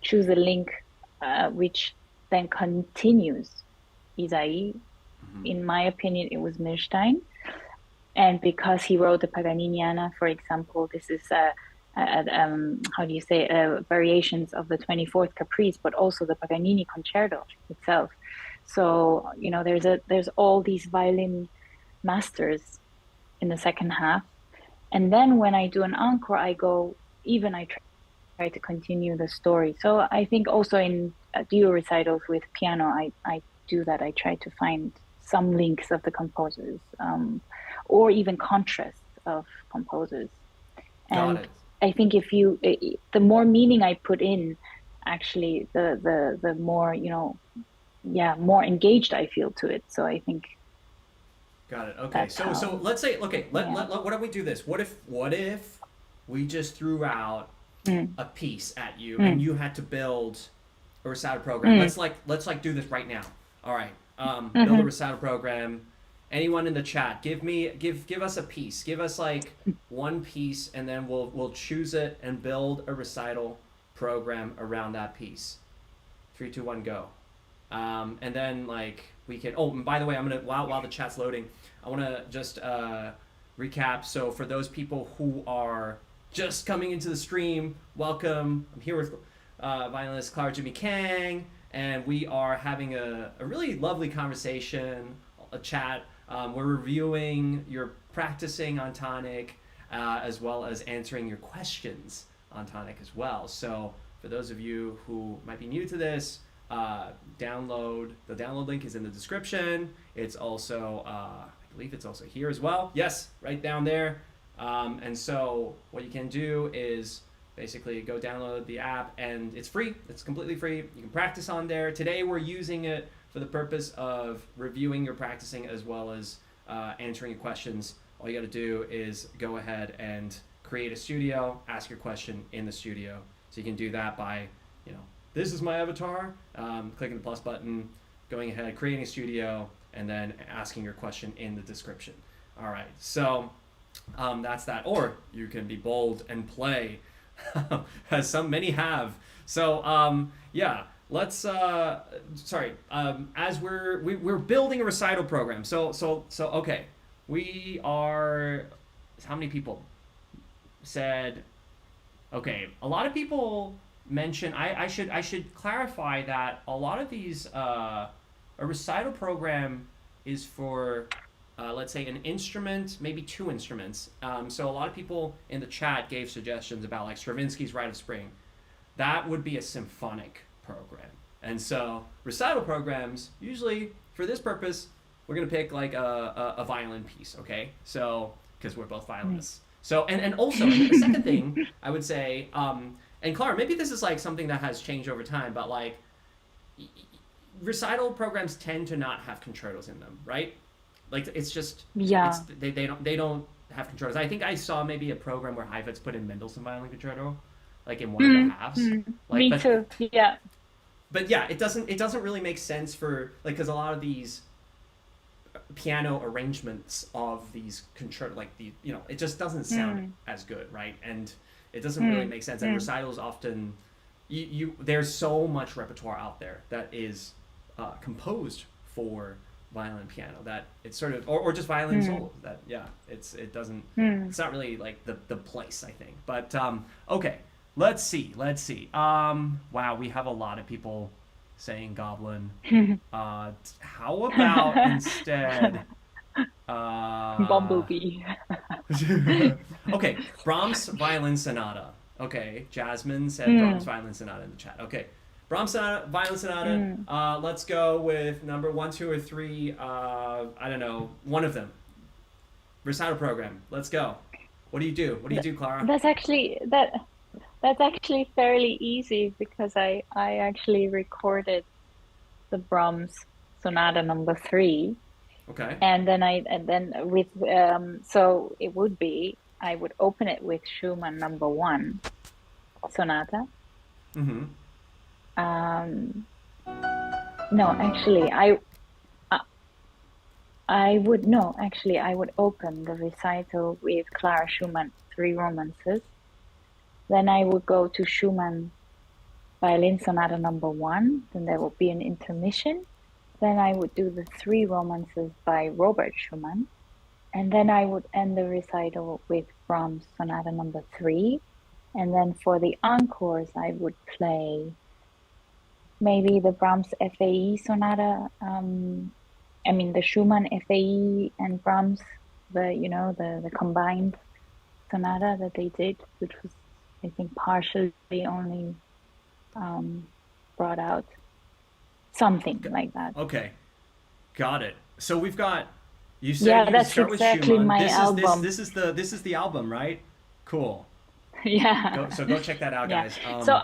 choose a link which then continues Isaïe. In my opinion, it was Milstein, and because he wrote the Paganiniana, for example, this is how do you say, variations of the 24th Caprice, but also the Paganini concerto itself. So there's all these violin masters in the second half, and then when I do an encore, I try to continue the story. So I think also in duo recitals with piano, I do that. I try to find some links of the composers, or even contrasts. of composers. Got And it. I think the more meaning I put in, actually, the more, more engaged I feel to it. So I think Got it. Okay. that's So how, let's say, okay, yeah. why don't we do this? What if we just threw out Mm, a piece at you and mm, you had to build a recital program? mm, Let's do this right now. All right. Build a mm-hmm, recital program. Anyone in the chat, give us a piece. Give us like one piece, and then we'll choose it and build a recital program around that piece. 3, 2, 1, go. And then like we can. Oh, and by the way, I'm gonna while the chat's loading, I want to just recap. So for those people who are just coming into the stream, welcome. I'm here with violinist Clara Jumi Kang, and we are having a really lovely conversation, a chat. We're reviewing your practicing on tonic, as well as answering your questions on tonic as well. So for those of you who might be new to this, the download link is in the description. It's also I believe it's also here as well. Yes, right down there. And so what you can do is basically go download the app, and it's free. It's completely free. You can practice on there. Today we're using it for the purpose of reviewing your practicing as well as answering your questions. All you got to do is go ahead and create a studio, ask your question in the studio. So you can do that by, this is my avatar, clicking the plus button, going ahead, creating a studio, and then asking your question in the description. All right, so that's that. Or you can be bold and play, as many have. So yeah, let's. As we're building a recital program. So okay, we are. How many people said? Okay, a lot of people mention. I should clarify that a lot of these a recital program is for let's say an instrument, maybe 2 instruments. So a lot of people in the chat gave suggestions about like Stravinsky's Rite of Spring. That would be a symphonic program. And so recital programs, usually for this purpose, we're going to pick like a violin piece, okay? So, because we're both violinists. So, and also, the second thing I would say, and Clara, maybe this is like something that has changed over time, but like recital programs tend to not have concertos in them, right? Like it's just yeah. they don't have concertos. I think I saw maybe a program where Heifetz put in Mendelssohn Violin Concerto, like in one of the halves. Like, Me too. Yeah. But yeah, it doesn't really make sense for like because a lot of these piano arrangements of these concerto like the it just doesn't sound as good, right? And it doesn't really make sense. And recitals often there's so much repertoire out there that is composed for violin and piano that it's sort of or just violin solo that it's not really like the place I think. But okay, let's see wow, we have a lot of people saying goblin. How about instead Bumblebee. okay, Brahms Violin Sonata. Okay, Jasmine said Brahms Violin Sonata in the chat. Okay, Brahms Sonata, Violin Sonata. Let's go with number 1, 2, or 3. I don't know, one of them. Recital program. Let's go. What do you do, Clara? That's actually fairly easy because I actually recorded the Brahms Sonata number 3. Okay. And then with so it would be I would open it with Schumann number 1 Sonata. Mm-hmm. No, actually, I would open the recital with Clara Schumann 3 romances. Then I would go to Schumann Violin Sonata number 1. Then there would be an intermission. Then I would do the 3 romances by Robert Schumann. And then I would end the recital with Brahms Sonata number 3. And then for the encores, I would play maybe the Brahms FAE Sonata. The Schumann FAE and Brahms, the combined sonata that they did, which was, I think, partially only brought out. Something like that. Okay, got it. So we've got You said Yeah, you that's start with exactly Schumann. my album. This is the album, right? Cool. Yeah, Go check that out, yeah. guys. So,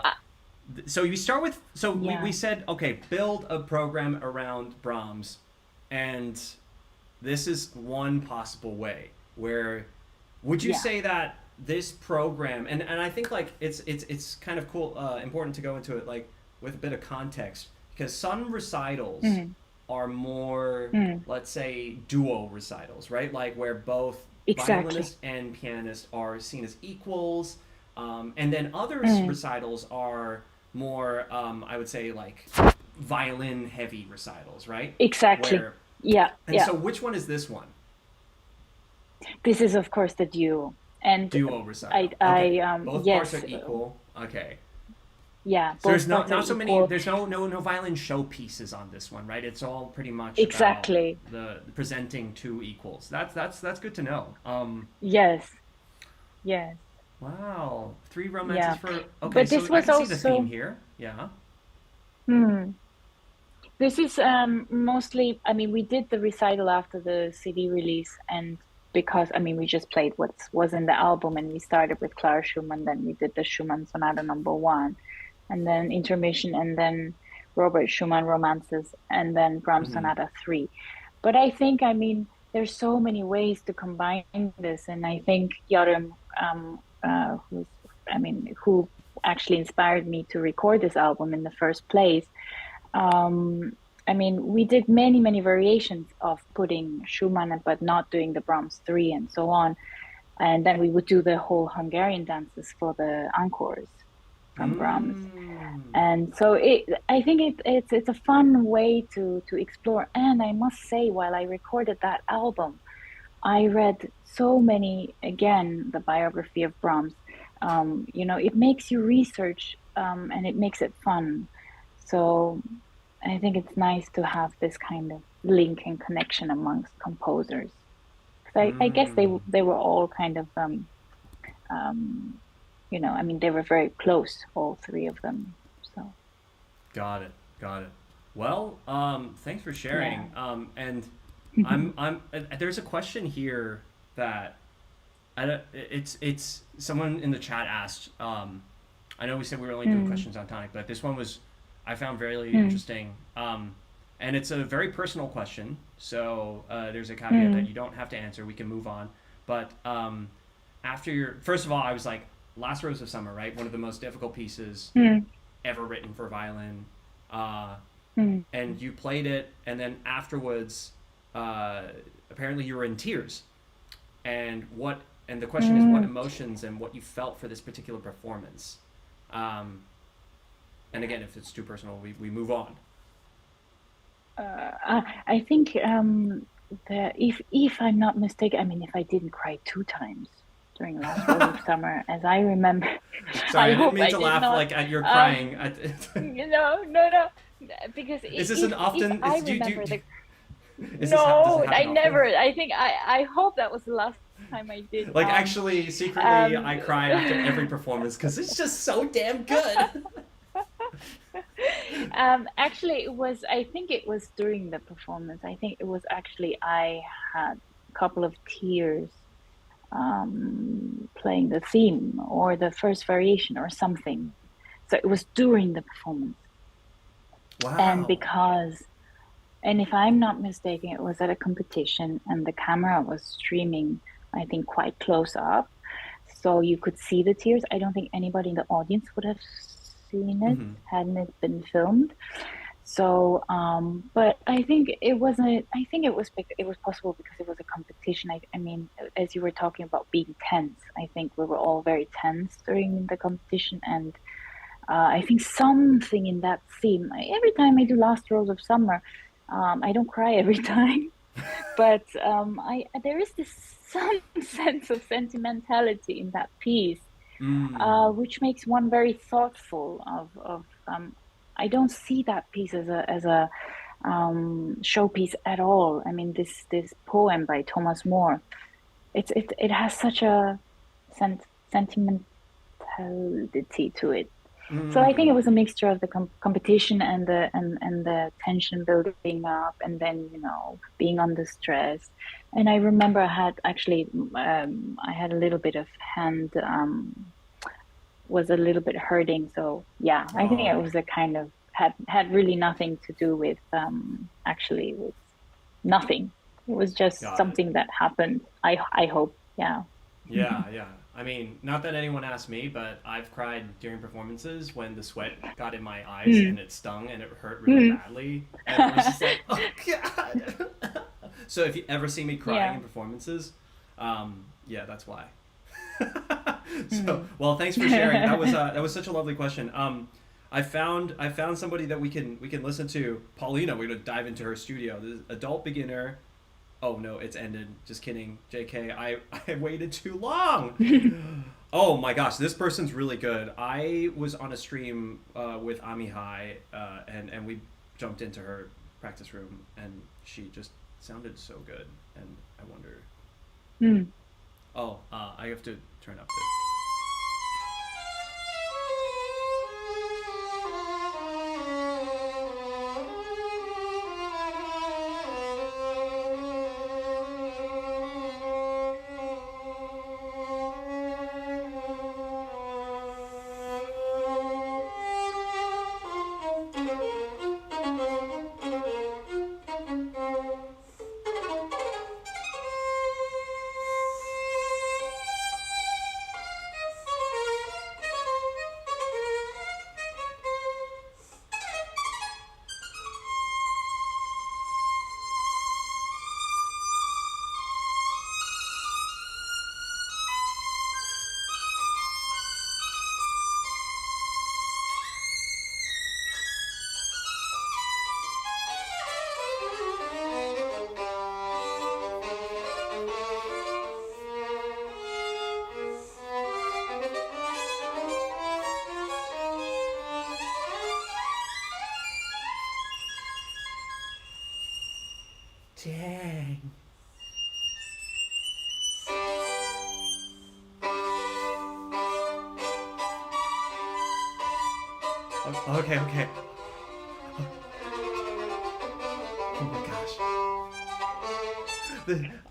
So you start with we yeah, said okay, build a program around Brahms, and this is one possible way. Where would you yeah. say that this program and I think like it's kind of cool important to go into it like with a bit of context because some recitals Mm, are more, mm, let's say, duo recitals, right? Like where both exactly. violinist and pianist are seen as equals, and then others Mm, recitals are more, I would say, like violin heavy recitals, right? exactly. Where Yeah, and yeah. so which one is this one? This is of course the duo, and Duo recital. Okay, both parts are yes, equal. Okay, yeah. so there's Both parts are not so many. equal. There's no violin showpieces on this one, right? It's all pretty much about Exactly. the presenting two equals. That's good to know. Yes, yes, Wow, three romances yeah. for. Okay, But so this I was can see the theme also. here. Yeah. Hmm. This is mostly, I mean, we did the recital after the CD release, and because, I mean, we just played what was in the album, and we started with Clara Schumann, then we did the Schumann Sonata number one, and then intermission, and then Robert Schumann Romances, and then Brahms Mm-hmm. Sonata 3. But I think, I mean, there's so many ways to combine this, and I think Yoram, who's, I mean, who actually inspired me to record this album in the first place, um, I mean, we did many, many variations of putting Schumann, but not doing the Brahms 3 and so on. And then we would do the whole Hungarian dances for the encores from Brahms. Mm. And so I think it's a fun way to explore. And I must say, while I recorded that album, I read so many, again, the biography of Brahms. You know, it makes you research, and it makes it fun. So I think it's nice to have this kind of link and connection amongst composers. 'Cause I guess Mm. they were all kind of um, you know, I mean they were very close, all three of them. So Got it. Got it. Well, thanks for yeah. sharing. And there's a question here that I don't, it's someone in the chat asked. I know we said we were only doing Mm, questions on tonic, but this one was I found very mm, interesting. And it's a very personal question, so there's a caveat that mm, you don't have to answer. We can move on. But after your first of all, I was like, Last Rose of Summer, right? One of the most difficult pieces mm, ever written for violin. Uh, mm, and you played it, and then afterwards, uh, apparently you were in tears. And what? And the question is, what mm. emotions and what you felt for this particular performance? Um, and again, if it's too personal, we move on. I think the if I'm not mistaken, I mean if I didn't cry two times during Last Rose of Summer, as I remember, Sorry, I I didn't hope mean I to did laugh not. like at your crying. Um, you know, no, no, because Is this an if often? I Do remember the is this does it no, I happen never. often? I think I hope that was the last time I did. Like actually, secretly, Um, I cry after every performance because it's just so damn good. actually, it was. I think it was during the performance. I think it was actually I had a couple of tears playing the theme or the first variation or something. So it was during the performance, and Wow. because and if I'm not mistaken, it was at a competition, and the camera was streaming. I think quite close up, so you could see the tears. I don't think anybody in the audience would have seen it Hmm. hadn't it been filmed. So, but I think it wasn't. I think it was it was possible because it was a competition. I mean, as you were talking about being tense, I think we were all very tense during the competition, and I think something in that theme. Every time I do Last Rose of Summer, I don't cry every time, but I there is this some sense of sentimentality in that piece, Mm. which makes one very thoughtful of I don't see that piece as a showpiece at all. I mean, this poem by Thomas More, it has such a sent sentimentality to it. So I think it was a Mm. mixture of the competition and the and the tension building up, and then being under stress. And I remember I had actually, I had a little bit of hand, was a little bit hurting. So yeah, I think it Oh, was a kind of had really nothing to do with actually with nothing. It was just got it. something that happened. I hope. Yeah. Yeah, yeah. I mean, not that anyone asked me, but I've cried during performances when the sweat got in my eyes Mm. and it stung and it hurt really Mm. badly. And I was just like, oh, God. So if you ever see me crying Yeah. in performances, yeah, that's why. So, Mm. well, thanks for sharing. That was such a lovely question. I found somebody that we can listen to. Paulina, we're gonna dive into her studio. This is adult beginner. Oh no, it's ended. Just kidding. JK, I waited too long. Oh my gosh, this person's really good. I was on a stream with Amihai, and we jumped into her practice room, and she just sounded so good. And I wonder. Mm. Oh, I have to turn up the. Dang. Okay, okay. Oh my gosh.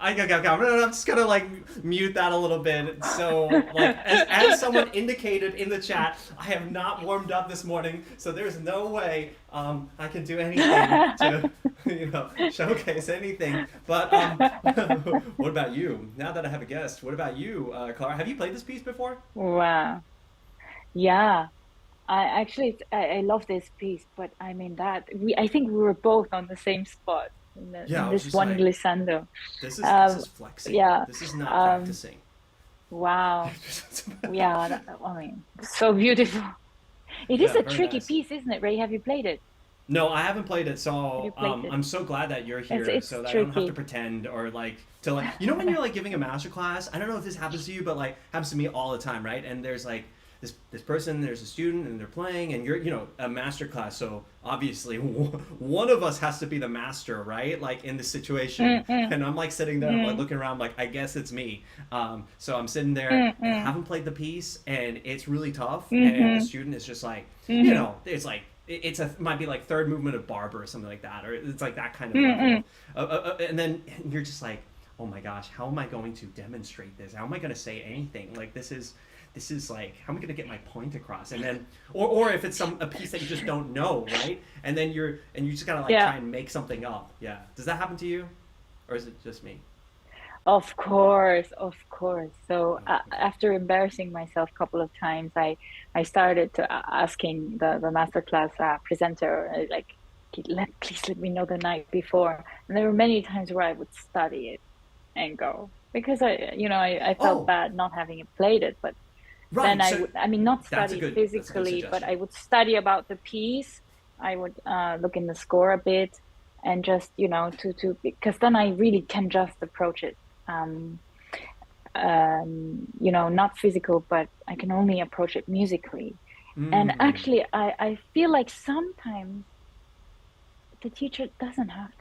I'm just gonna like mute that a little bit. So, like, as someone indicated in the chat, I have not warmed up this morning, so there's no way I can do anything to, showcase anything. But what about you? Now that I have a guest, what about you, Clara? Have you played this piece before? Wow. Yeah. I actually I love this piece, but I mean that I think we were both on the same spot Yeah, in I was this just one like, glissando. this is flexing. Yeah. This is not Um, practicing. wow. Yeah, I mean, so beautiful. It is Yeah, a very tricky nice. piece, isn't it, Ray? Have you played it? No, I haven't played it, Have you so played it? I'm so glad that you're here, It's so that I don't have to tricky. pretend or like to like when you're like giving a master class. I don't know if this happens to you, but like happens to me all the time, right? And there's like this person, there's a student, and they're playing, and you're a master class, so obviously one of us has to be the master, right? Like in this situation, Mm, mm, and I'm like sitting there, like mm, looking around, like I guess it's me. So I'm sitting there mm, and I mm, haven't played the piece, and it's really tough, and the mm-hmm, student is just like mm-hmm, it's like it's a might be like third movement of Barber or something like that, or it's like that kind of level mm-hmm. and then you're just like, oh my gosh, how am I going to demonstrate this? How am I going to say anything? Like this is like, how am I going to get my point across? And then or if it's a piece that you just don't know, right? And then you just gotta like Yeah. try and make something up. Yeah, does that happen to you, or is it just me? Of course, of course. So Oh, okay. after embarrassing myself a couple of times, I started to asking the masterclass presenter like, please let me know the night before. And there were many times where I would study it and go because I felt Oh, bad not having played it, but then right. I So would, I mean, not that's a study good that's a good physically, but suggestion. I would study about the piece. I would look in the score a bit and just, because then I really can just approach it. Um, not physical, but I can only approach it musically. And Mm. actually, I feel like sometimes the teacher doesn't have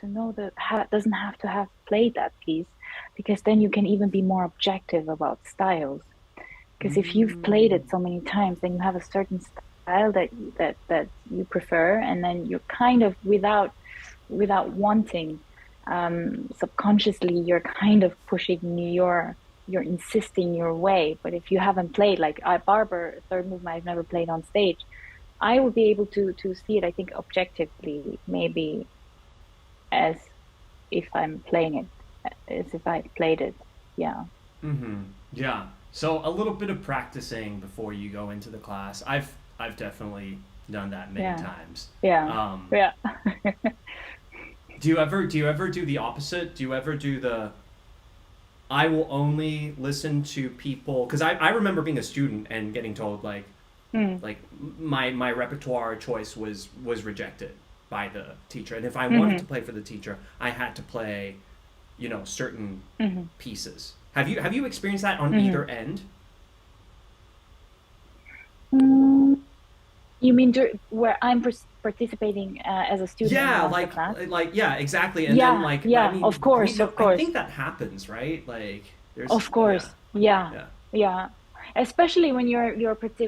to have played that piece because then you can even be more objective about styles. Because if you've played Mm. it so many times, then you have a certain style that you prefer, and then you're kind of without wanting, subconsciously you're kind of pushing you're insisting your way. But if you haven't played, like Barber, third movement, I've never played on stage. I would be able to see it, I think, objectively, maybe as if I'm playing it, as if I played it. Yeah. Mm-hmm. Yeah. So a little bit of practicing before you go into the class. I've definitely done that many times. Yeah. Yeah. Do you ever do the opposite? Do you ever do the I will only listen to people, because I remember being a student and getting told like my repertoire choice was rejected by the teacher, and if I wanted to play for the teacher, I had to play, certain pieces. Have you experienced that on either end? You mean where I'm participating as a student? Yeah, in class? Yeah, exactly. And yeah, then like yeah, I mean, of course. I think that happens, right? Like there's of course, yeah. Especially when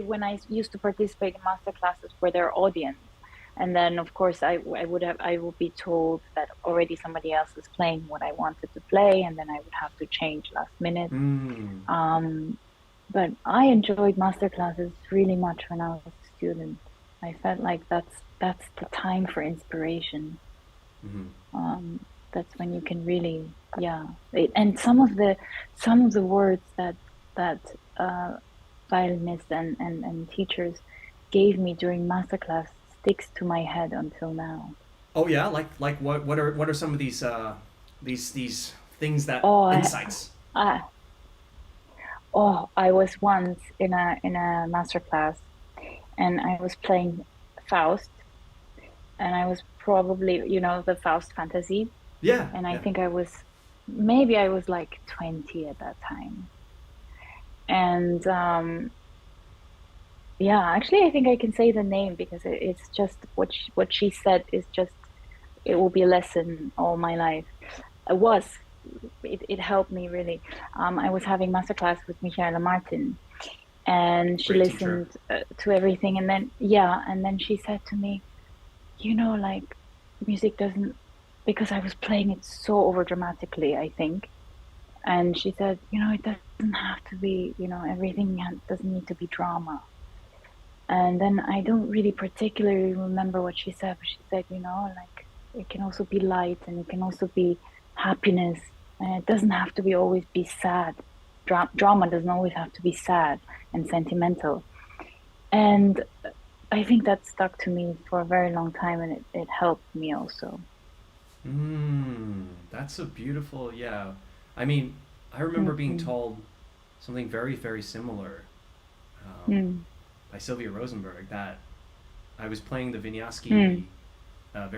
when I used to participate in master classes for their audience, and then of course I would be told that already somebody else is playing what I wanted to play, and then I would have to change last minute. But I enjoyed master classes really much when I was a student. I felt like that's the time for inspiration. That's when you can really, and some of the words that violinists and teachers gave me during masterclass sticks to my head until now. Oh yeah, like what are some of these things that insights? I was once in a master class, and I was playing Faust, and I was probably the Faust fantasy. Yeah. And I think I was like 20 at that time. And actually I think I can say the name, because it's just what she said is just, it will be a lesson all my life. It helped me really. I was having masterclass with Michaela Martin, and she listened to everything, and then she said to me, like, music doesn't, because I was playing it so over dramatically, I think. And she said, it doesn't have to be, everything doesn't need to be drama. And then I don't really particularly remember what she said, but she said, like, it can also be light, and it can also be happiness, and it doesn't have to be always be sad. Drama doesn't always have to be sad and sentimental. And I think that stuck to me for a very long time, and it helped me also. That's a beautiful, I mean, I remember being told something very, very similar by Sylvia Rosenberg, that I was playing the Vinyasky theme and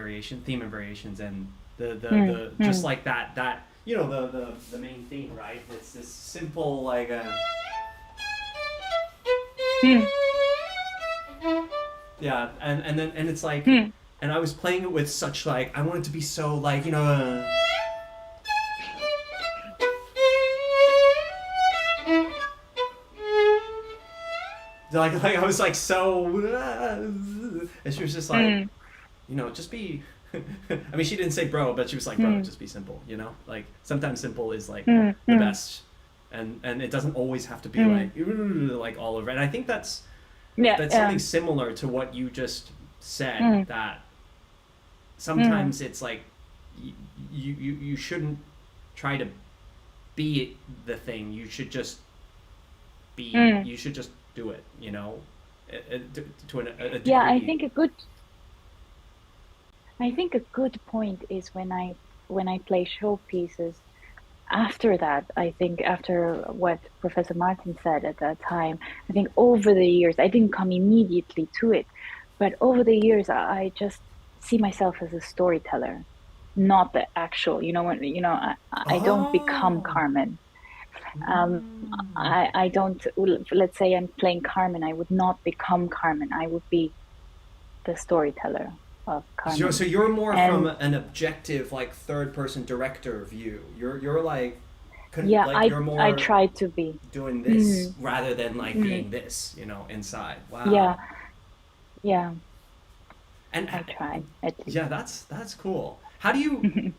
variations, and the just like that the main theme, right? It's this simple like and then it's like and I was playing it with such like, I want it to be so like like I was like so and she was just like just be I mean, she didn't say bro, but she was like, bro, just be simple, like sometimes simple is like the best, and it doesn't always have to be like all over. And I think that's something similar to what you just said, that sometimes it's like you shouldn't try to be the thing. You should just be. You should just do it. To a degree. Yeah, I think a good point is when I play show pieces. After that, I think after what Professor Martin said at that time, I think over the years, I didn't come immediately to it, but over the years, I just see myself as a storyteller, not the actual. I don't become Carmen. I don't. Let's say I'm playing Carmen. I would not become Carmen. I would be the storyteller of Carmen. So you're more from an objective, like third-person director view. You're like, you're more. I try to be doing this rather than like being this, inside. Wow. Yeah. And I try. Yeah, that's cool. How do you?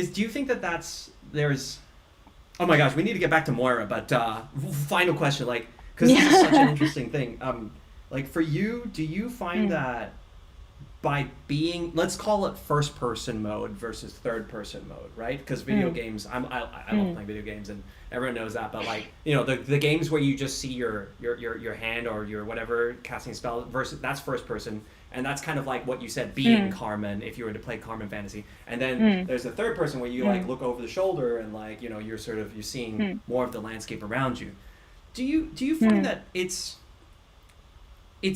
do you think that there's, oh my gosh, we need to get back to Moira, but final question, like, because this is such an interesting thing. Like for you, do you find that by being, let's call it first person mode versus third person mode, right? Because video games, I love playing video games, and everyone knows that. But like, you know, the games where you just see your hand or your whatever casting spell versus, that's first person, and that's kind of like what you said, being Carmen, if you were to play Carmen Fantasy. And then there's the third person where you like look over the shoulder and like, you know, you're seeing more of the landscape around you. Do you find that it's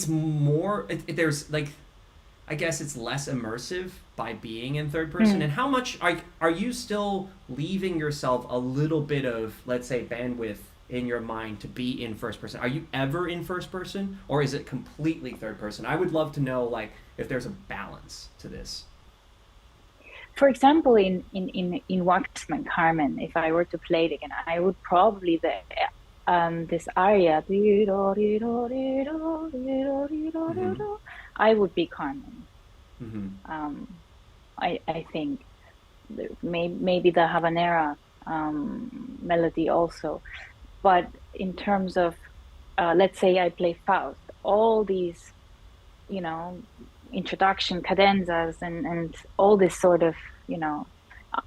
more, there's like, I guess it's less immersive by being in third person? And how much are you still leaving yourself a little bit of, let's say, bandwidth in your mind to be in first person? Are you ever in first person, or is it completely third person? I would love to know, like, if there's a balance to this. For example, in Waxman Carmen, if I were to play it again, I would probably this aria, I would be Carmen. I think maybe the Habanera melody also. But in terms of, let's say I play Faust, all these, you know, introduction cadenzas and all this sort of, you know,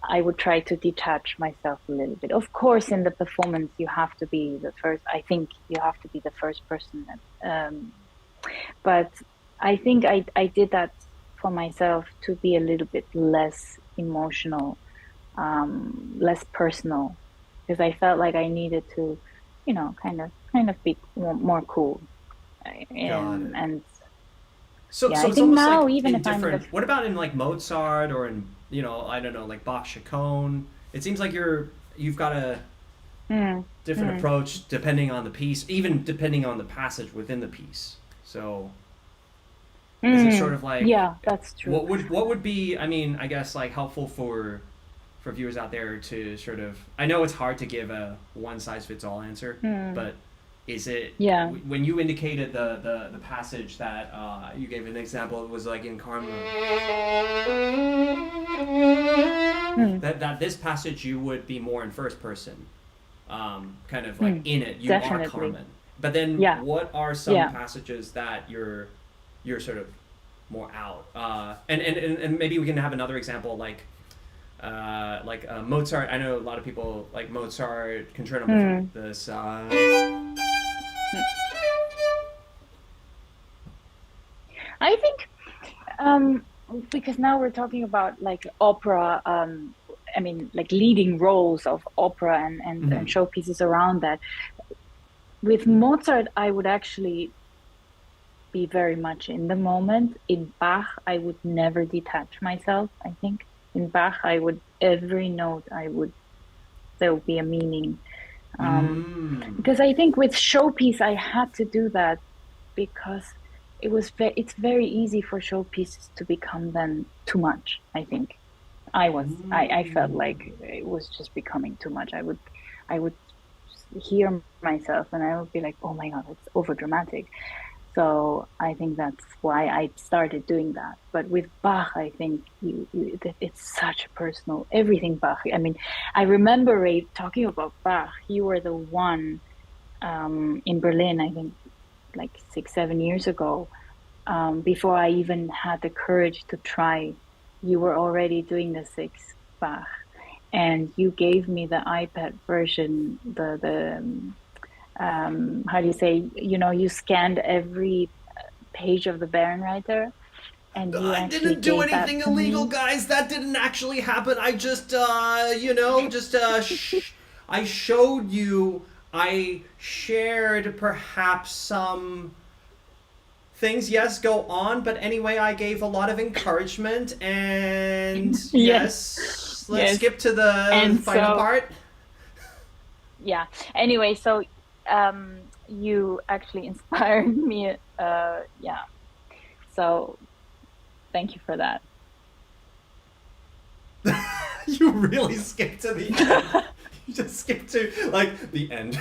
I would try to detach myself a little bit. Of course, in the performance, you have to be the first. I think you have to be the first person. But I think I did that for myself to be a little bit less emotional, less personal, because I felt like I needed to, you know, kind of be more cool. And so yeah, so I it's think almost now, like even in if I'm different. What about in like Mozart or in, you know, I don't know, like Bach Chaconne? It seems like you've got a different approach depending on the piece, even depending on the passage within the piece. So is it sort of like, yeah, that's true. What would be, I mean, I guess like helpful for viewers out there to sort of, I know it's hard to give a one size fits all answer, but is it, when you indicated the passage that you gave an example, it was like in Carmen, that this passage you would be more in first person, kind of like in it, you Definitely. are Carmen. But then what are some passages that you're sort of more out? And maybe we can have another example, like Mozart. I know a lot of people like Mozart Concerto for the Side. I think because now we're talking about like opera, I mean, like leading roles of opera and showpieces around that. With Mozart, I would actually be very much in the moment. In Bach, I would never detach myself, I think. In Bach, every note there would be a meaning. Because I think with showpiece, I had to do that because it's very easy for showpieces to become then too much, I think. I felt like it was just becoming too much. I would hear myself and I would be like, oh my God, it's over dramatic. So I think that's why I started doing that. But with Bach, I think it's such a personal, everything Bach. I mean, I remember, Ray, talking about Bach, you were the one in Berlin, I think like 6-7 years ago, before I even had the courage to try. You were already doing the 6th Bach, and you gave me the iPad version, how do you say, you know, you scanned every page of the Bärenreiter, and you I didn't do anything illegal, guys. That didn't actually happen. I just I showed you, I shared perhaps some things. Yes, go on. But anyway, I gave a lot of encouragement, and yes, let's skip to the final part. Yeah. Anyway, so you actually inspired me. So thank you for that. You really skipped to the end. You just skipped to like the end.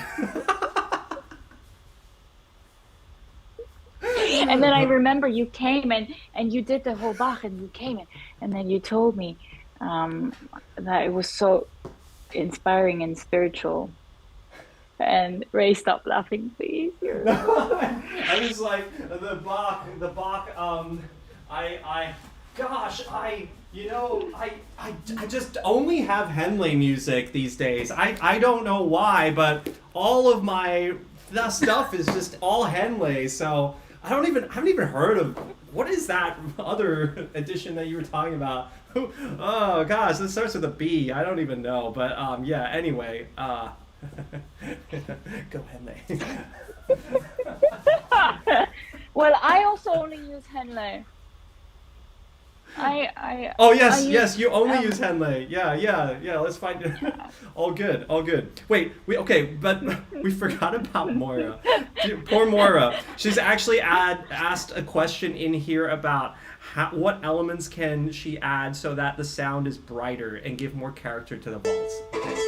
And then I remember you came and you did the whole Bach, and you came and then you told me, that it was so inspiring and spiritual. And Ray, stop laughing, please. I was like the Bach. I just only have Henley music these days. I don't know why, but all of my stuff is just all Henley. So I haven't even heard of what is that other edition that you were talking about. Oh gosh, this starts with a B. I don't even know, but yeah. Anyway. Go Henley. Well, I also only use Henley. Oh yes, you only use Henley. Yeah. Let's find it. All good. Wait, but we forgot about Moira. Poor Moira. She's actually asked a question in here about what elements can she add so that the sound is brighter and give more character to the waltz. Okay.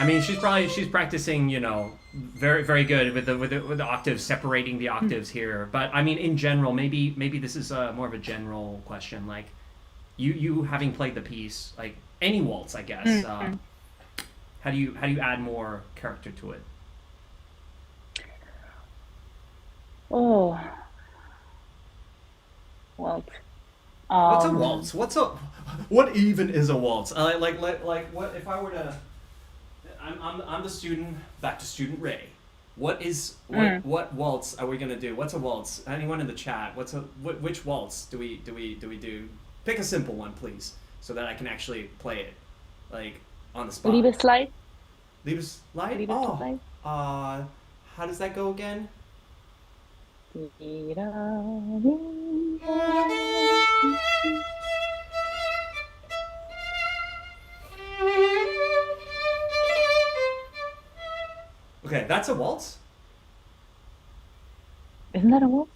I mean, she's practicing, very very good with the octaves, separating the octaves here. But I mean, in general, maybe this is more of a general question. Like, you having played the piece, like any waltz, I guess. How do you add more character to it? Oh, waltz. What's a waltz? What even is a waltz? Like what if I were to? I'm the student. Back to student Ray. What waltz are we gonna do? What's a waltz? Anyone in the chat? Which waltz do we do? Pick a simple one, please, so that I can actually play it, like on the spot. Liebeslied. Liebeslied. Oh. How does that go again? Okay, that's a waltz? Isn't that a waltz?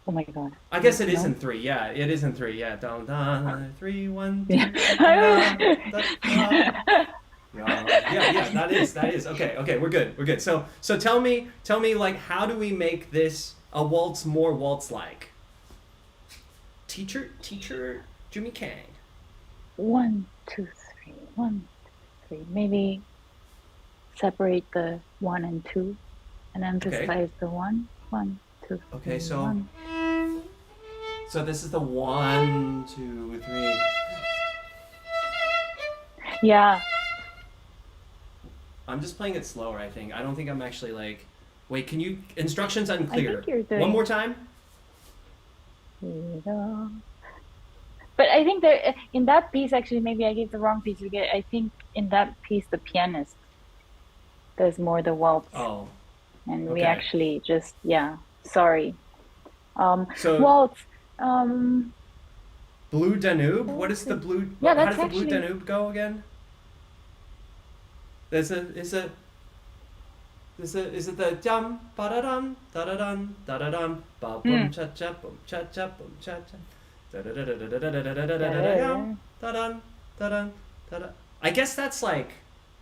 Oh my god. I guess it is in 3. Yeah, it is in 3. Yeah. Down, 3, 1, 2. Yeah. Yeah. That is. Okay. We're good. So tell me, like, how do we make this a waltz more waltz-like? Teacher, Jumi Kang. 1, 2, 3. 1, 2, 3. Maybe separate the 1 and 2, and emphasize the 1. 1, 2. Okay, 3, so 1. So this is the 1, 2, 3. Yeah. I'm just playing it slower. I think. I don't think I'm actually like. Wait, can you? Instructions unclear. I think you're doing... One more time. But I think that in that piece, actually, maybe I gave the wrong piece. I think in that piece, the pianist does more the waltz. Oh. And okay. We actually just, sorry. So waltz. Blue Danube? What is the blue? Yeah, how that's does the actually... Blue Danube go again? Is it the jum ba da dum da da dum da da dum ba boom cha cha boom cha cha boom cha cha da da da da da da da da da da da da da da. I guess that's like,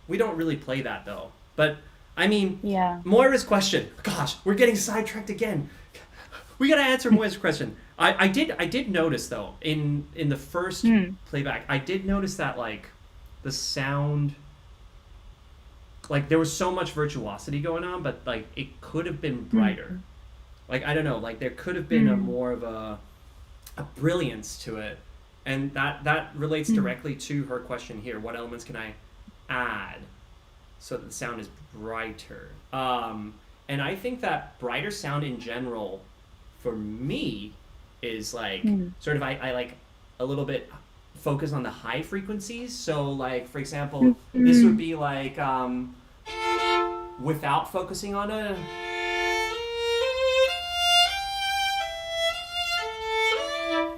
we don't really play that though. But I mean, Moira's question. Gosh, we're getting sidetracked again. We gotta answer Moira's question. I did notice though in the first playback, I did notice that like the sound, like there was so much virtuosity going on, but like it could have been brighter. Like I don't know, like there could have been a more of a brilliance to it, and that relates directly to her question here. What elements can I add so that the sound is brighter? And I think that brighter sound in general, for me, is like sort of I like a little bit focus on the high frequencies. So like for example, this would be like without focusing on a.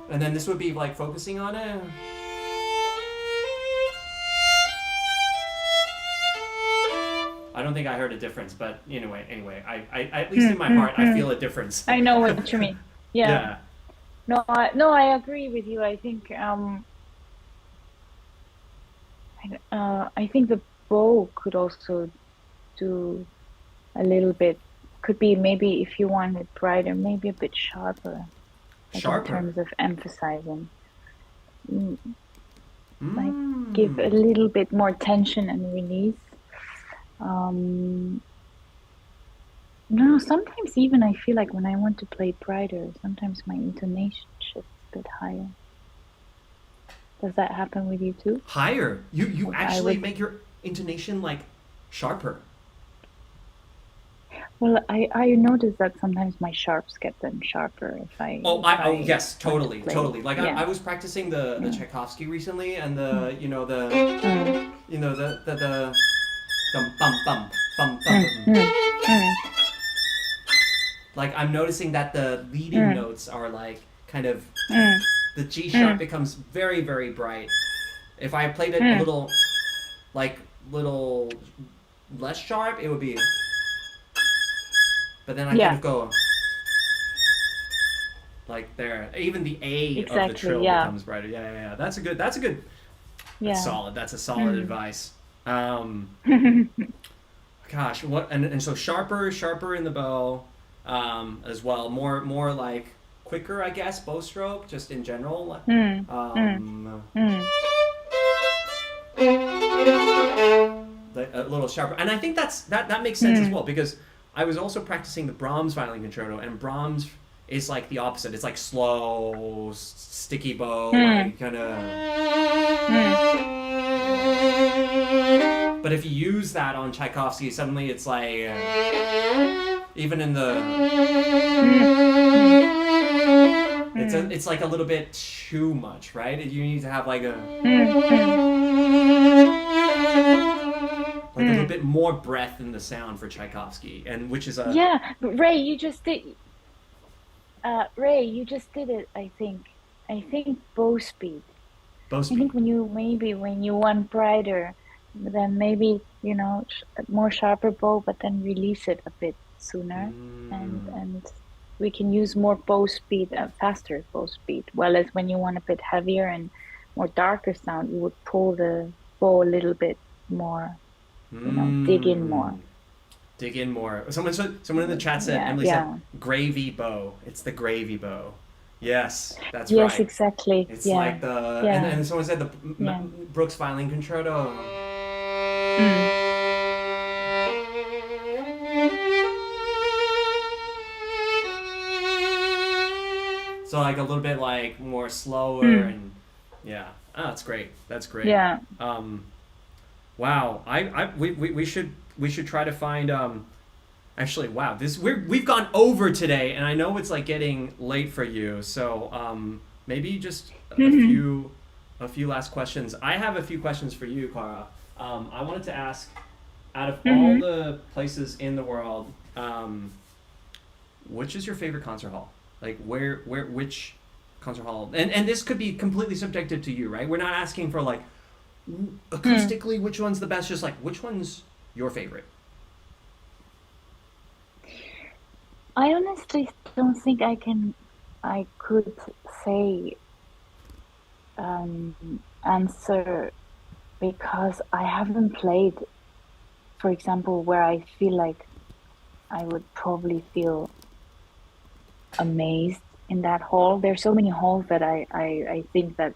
And then this would be like focusing on a. I don't think I heard a difference, but anyway, I at least in my heart I feel a difference. I know what you mean. Yeah. No, I agree with you. I think I think the bow could also do a little bit. Could be maybe if you want it brighter, maybe a bit sharper, like in Sharper. terms of emphasizing. Mm, like give a Mm. little bit more tension and release. Um, no, sometimes even I feel like when I want to play brighter, sometimes my intonation shifts a bit higher. Does that happen with you too? Higher. You Like I actually would, make your intonation like sharper. well, I notice that sometimes my sharps get then sharper Oh, if oh I yes, want to totally, play. totally. Like Yeah. I was practicing the Yeah. Tchaikovsky recently, and Mm, mm, the dum bum bum bum bum mm, bum. mm, mm, Like I'm noticing that the leading mm, notes are like kind of mm, the G sharp mm, becomes very very bright. If I played it a mm. little like little less sharp, it would be. But then I kind Yeah, of go like there. Even the A of the exactly. trill Yeah. becomes brighter. Yeah, yeah, yeah. That's a good. That's a good. That's Yeah. solid. That's a solid Mm. advice. Um, gosh, what and so sharper in the bow, as well. More like quicker, I guess. Bow stroke, just in general. Mm, mm, Um, mm, a little sharper, and I think that makes sense as mm, well because I was also practicing the Brahms violin concerto, and Brahms is like the opposite. It's like slow, sticky bow, mm, like kind of. mm, But if you use that on Tchaikovsky, suddenly it's like even in the mm, mm, it's like a little bit too much, right? You need to have mm, mm, like a little mm. bit more breath in the sound for Tchaikovsky, and which is a Yeah, but Ray, Ray, you just did it, I think. I think bow speed. bow I speed. think when you want brighter, then maybe, more sharper bow, but then release it a bit sooner, Mm. and we can use more bow speed, faster bow speed. Well, as when you want a bit heavier and more darker sound, you would pull the bow a little bit more, dig in more. Mm. Dig in more. Someone in the chat said Yeah, Emily said yeah. gravy bow. It's the gravy bow. Yes, that's Yes, right. exactly. It's Yeah, like the yeah, and someone said the yeah. Brooks violin concerto. Mm, So like a little bit like more slower mm, and yeah. Oh, that's great. That's great. yeah. Um, wow. We should try to find actually wow this we've gone over today and I know it's like getting late for you so maybe just a few last questions. I have a few questions for you, Clara. I wanted to ask out of all Hmm. the places in the world, which is your favorite concert hall? Like which concert hall? And this could be completely subjective to you, right? We're not asking for like Mm. acoustically which one's the best, just like which one's your favorite. I honestly don't think I could say um, answer because I haven't played, for example, where I feel like I would probably feel amazed in that hall. There's so many halls that I think that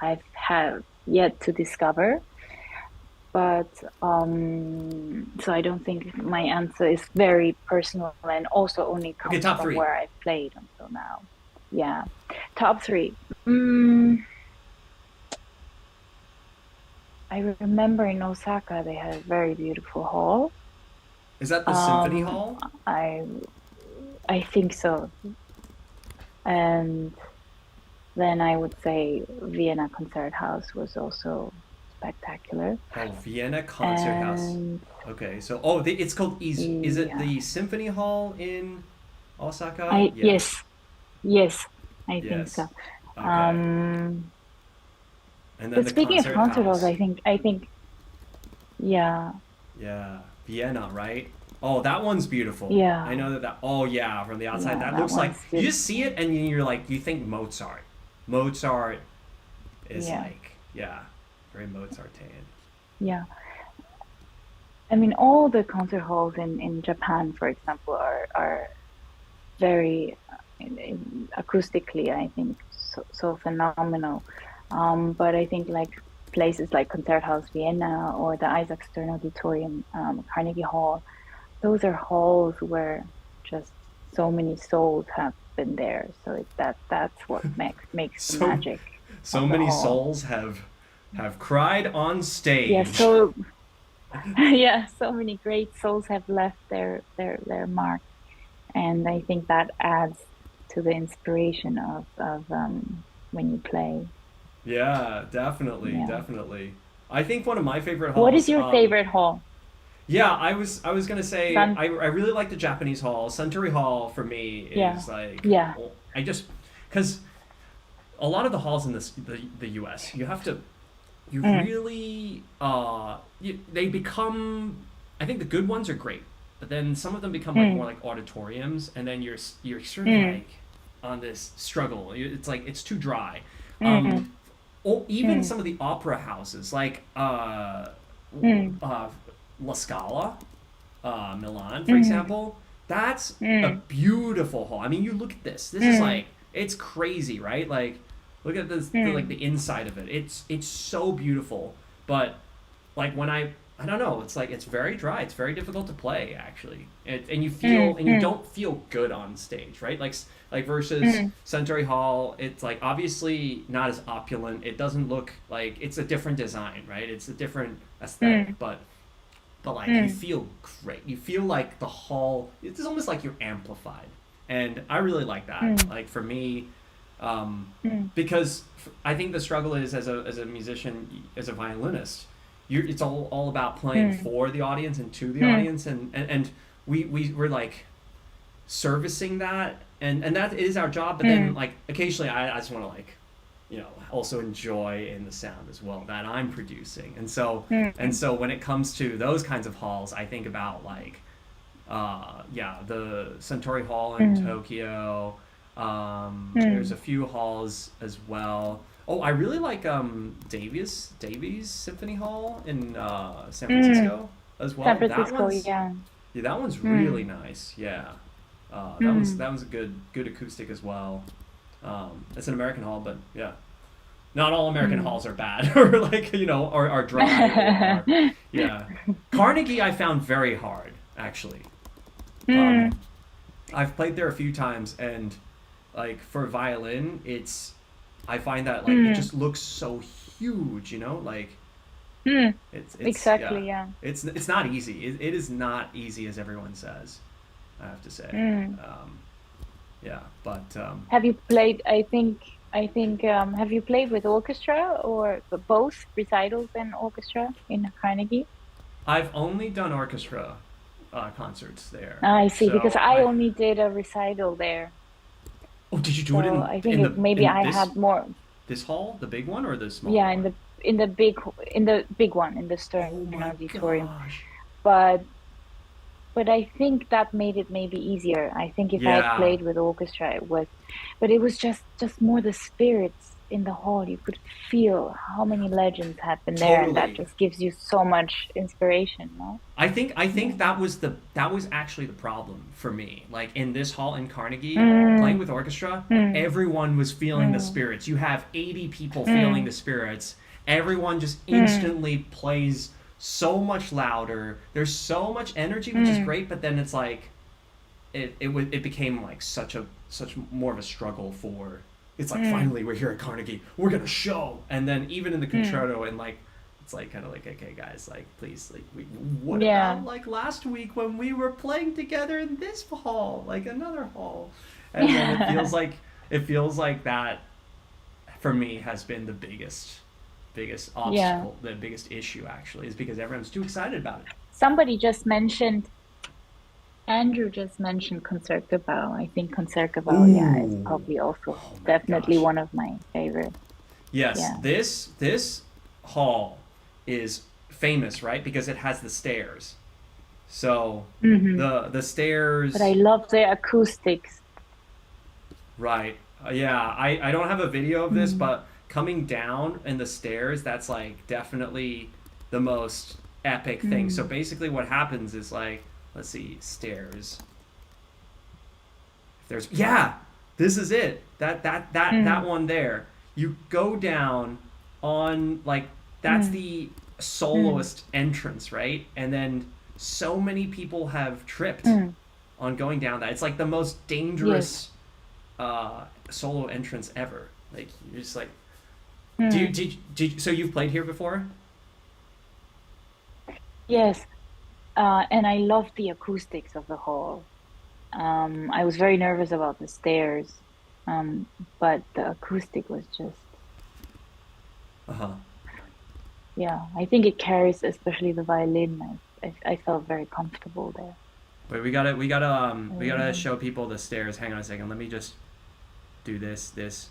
I've have yet to discover. But so I don't think my answer is very personal and also only Okay, comes top from three. where I've played until now. Yeah. Top three. Mm, I remember in Osaka they had a very beautiful hall. Is that the Symphony Um, Hall? I I think so. And then I would say Vienna Concert House was also spectacular. Oh, Vienna Concert House. And Okay, so it's called is it yeah, the Symphony Hall in Osaka? I Yeah. yes, yes, I think so. Yes. Okay. Um, And then but the speaking of concert concert halls, house. I think, yeah, Yeah. Vienna, right? Oh, that one's beautiful. Yeah. I know that. Oh, yeah, from the outside, Yeah, that that looks like one's you just beautiful. see it and you're like you think Mozart. Mozart is Yeah. like very Mozartian. Yeah. I mean, all the concert halls in Japan, for example, are very acoustically, I think, so phenomenal. But I think like places like Concerthaus Vienna or the Isaac Stern Auditorium, Carnegie Hall, those are halls where just so many souls have been there. So that's what makes the So magic so of the many hall. souls have cried on Yeah, stage. so yeah, so many great souls have left their mark, and I think that adds to the inspiration of when you play. Yeah, definitely, Yeah. definitely. I think one of my favorite What is halls. your favorite hall? Yeah, I was gonna say Sun. I really like the Japanese hall. Suntory Hall for me Yeah. is like Yeah. I just because a lot of the halls in the U.S. You Mm, really they become. I think the good ones are great, but then some of them become like more mm, like auditoriums, and then you're sort of mm, like on this struggle. It's like it's too dry. Um, mm, or even mm, some of the opera houses, like mm, uh, La Scala, Milan, for mm, example. That's a mm, beautiful hall. I mean, you look at this. This is mm, like it's crazy, right? Like, look at this, like mm, the inside of it. It's so beautiful. But like when I don't know. It's like it's very dry. It's very difficult to play actually, and mm, you mm, don't feel good on stage, right? Like versus mm, Centauri Hall. It's like obviously not as opulent. It doesn't look like it's a different design, right? It's a different aesthetic, mm, but like you mm, feel great. You feel like the hall. It's almost like you're amplified, and I really like that. mm, Like for me, mm, because I think the struggle is as a musician, as a violinist, it's all about playing mm, for the audience and to the mm, audience, and we're like servicing that, and that is our job. But then mm, like occasionally, I just want to like also enjoy in the sound as well that I'm producing. And mm, so when it comes to those kinds of halls, I think about like the Centauri Hall in mm, Tokyo. There's mm, a few halls as well. Oh, I really like Davies Symphony Hall in San mm. Francisco as San well. Francisco, yeah. That one's really Mm, nice. Yeah, mm. that one's a good acoustic as well. It's an American hall, but yeah, not all American Mm. halls are bad or like are dry or are yeah. Carnegie I found very hard actually. Um, Mm, I've played there a few times and like for violin, I find that like it mm, just looks so huge, like mm. it's yeah, Exactly, yeah. it's not easy. It is not easy as everyone says. I have to say, Mm. yeah, but Have you played, have you played with orchestra or both recitals and orchestra in Carnegie? I've only done orchestra concerts there. I see, because So I only did a recital there. oh, did you do it So I think maybe in I had more, this hall, the big one or the smaller yeah, one? in the big one, in the Stern Oh my Auditorium. gosh. But I think that made it maybe easier. I think if I had Yeah, played with orchestra, but it was just more the spirits in the hall. You could feel how many legends had been there, and that totally. just gives you so much inspiration, no? I Yeah. think that was actually the problem for me. Like in this hall in Carnegie, playing Mm, with orchestra, mm, everyone was feeling the mm, spirits. You have 80 people feeling mm, the spirits. Everyone just mm, instantly plays so much louder. There's so much energy, which is mm, great, but then it's like it became like such more of a struggle for it's like mm, finally we're here at Carnegie, we're gonna show, and then even in the mm. concerto and like it's like kind of like okay guys like please like what Yeah. about like last week when we were playing together in this hall like another hall, and then it feels like that for me has been the biggest Yeah. obstacle, the biggest issue actually is because everyone's too excited about it. Somebody just mentioned, Andrew just mentioned Concertgebouw. I think Concertgebouw, yeah, is Ooh, probably also oh my definitely gosh. one of my favorite. Yes, Yeah. this hall is famous, right? Because it has the stairs. So the stairs. But I love the acoustics. Right. Yeah. I don't have a video of this, but coming down in the stairs, that's like definitely the most epic thing. So basically, what happens is like, let's see, stairs. There's this is it. That one there. You go down on like that's the soloist entrance, right? And then so many people have tripped on going down that. It's like the most dangerous solo entrance ever. Like you're just like, so you've played here before? Yes, and I love the acoustics of the hall. I was very nervous about the stairs, but the acoustic was just, yeah, I think it carries, especially the violin. I felt very comfortable there. Wait, we gotta show people the stairs. Hang on a second. Let me just do this.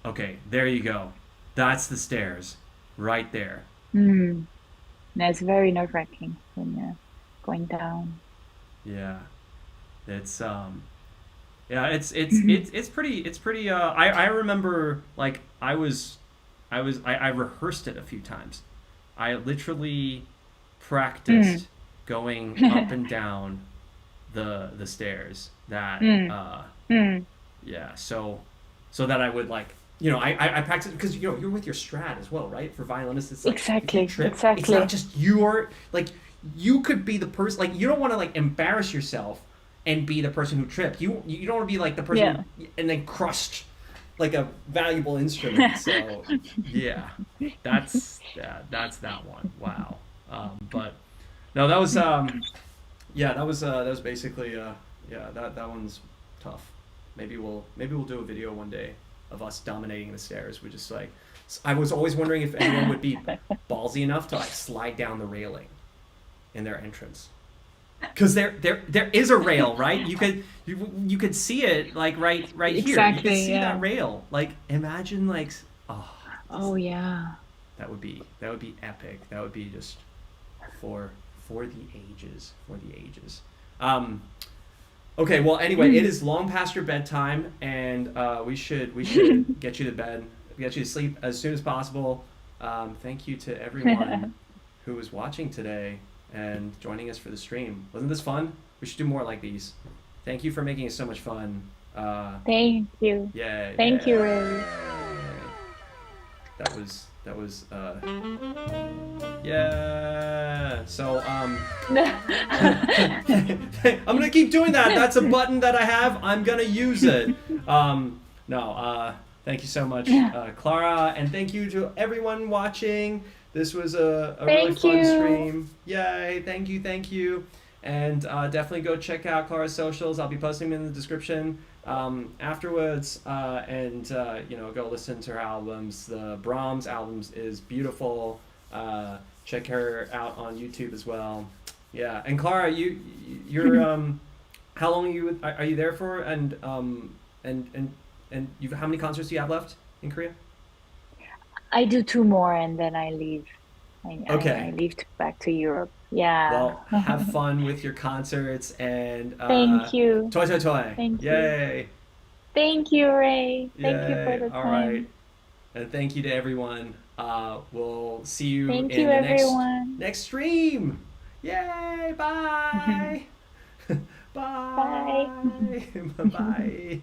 Okay, there you go. That's the stairs, right there. Yeah, it's very nerve-wracking when you're going down. Yeah, it's it's pretty. I remember like I rehearsed it a few times. I literally practiced going up and down the stairs. Yeah, so that I would like, I practice because you're with your Strat as well, right? For violinists, it's like Exactly. it's not just you could be the person, like you don't want to like embarrass yourself and be the person who tripped. You don't want to be like the person and then crushed like a valuable instrument. So that's that one. Wow. But no, that was that was basically that one's tough. Maybe we'll do a video one day of us dominating the stairs. We just like, I was always wondering if anyone would be ballsy enough to like slide down the railing in their entrance, because there is a rail, right? You could see it like right here. Exactly, you could see that rail. Like imagine like oh yeah, that would be epic. That would be just for the ages. Okay, well, anyway, it is long past your bedtime, and we should get you to bed, get you to sleep as soon as possible. Thank you to everyone who was watching today and joining us for the stream. Wasn't this fun? We should do more like these. Thank you for making it so much fun. Thank you. Yeah. Thank you, Ray. That was yeah. So I'm gonna keep doing that. That's a button that I have. I'm gonna use it. Thank you so much, Clara, and thank you to everyone watching. This was a really fun stream. Yay! Thank you. And definitely go check out Clara's socials. I'll be posting them in the description afterwards. And go listen to her albums. The Brahms albums is beautiful. Check her out on YouTube as well. Yeah. And Clara, you're how long are you there for? And how many concerts do you have left in Korea? I do 2 more and then I leave. I leave back to Europe. Yeah. Well, have fun with your concerts and thank you. Toi toi toi. Thank you. Yay. Thank you, Ray. Thank you for the time. All right. And thank you to everyone. We'll see you in the next stream. Yay. Bye. Bye. Bye. Bye.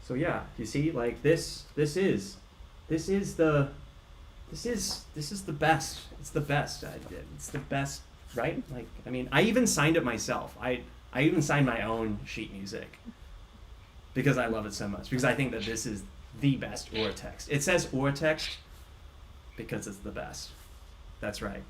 So yeah, you see, like this is the best. It's the best. It's the best, right? Like, I mean, I even signed it myself. I even signed my own sheet music because I love it so much. Because I think that this is the best or text. It says or text because it's the best. That's right.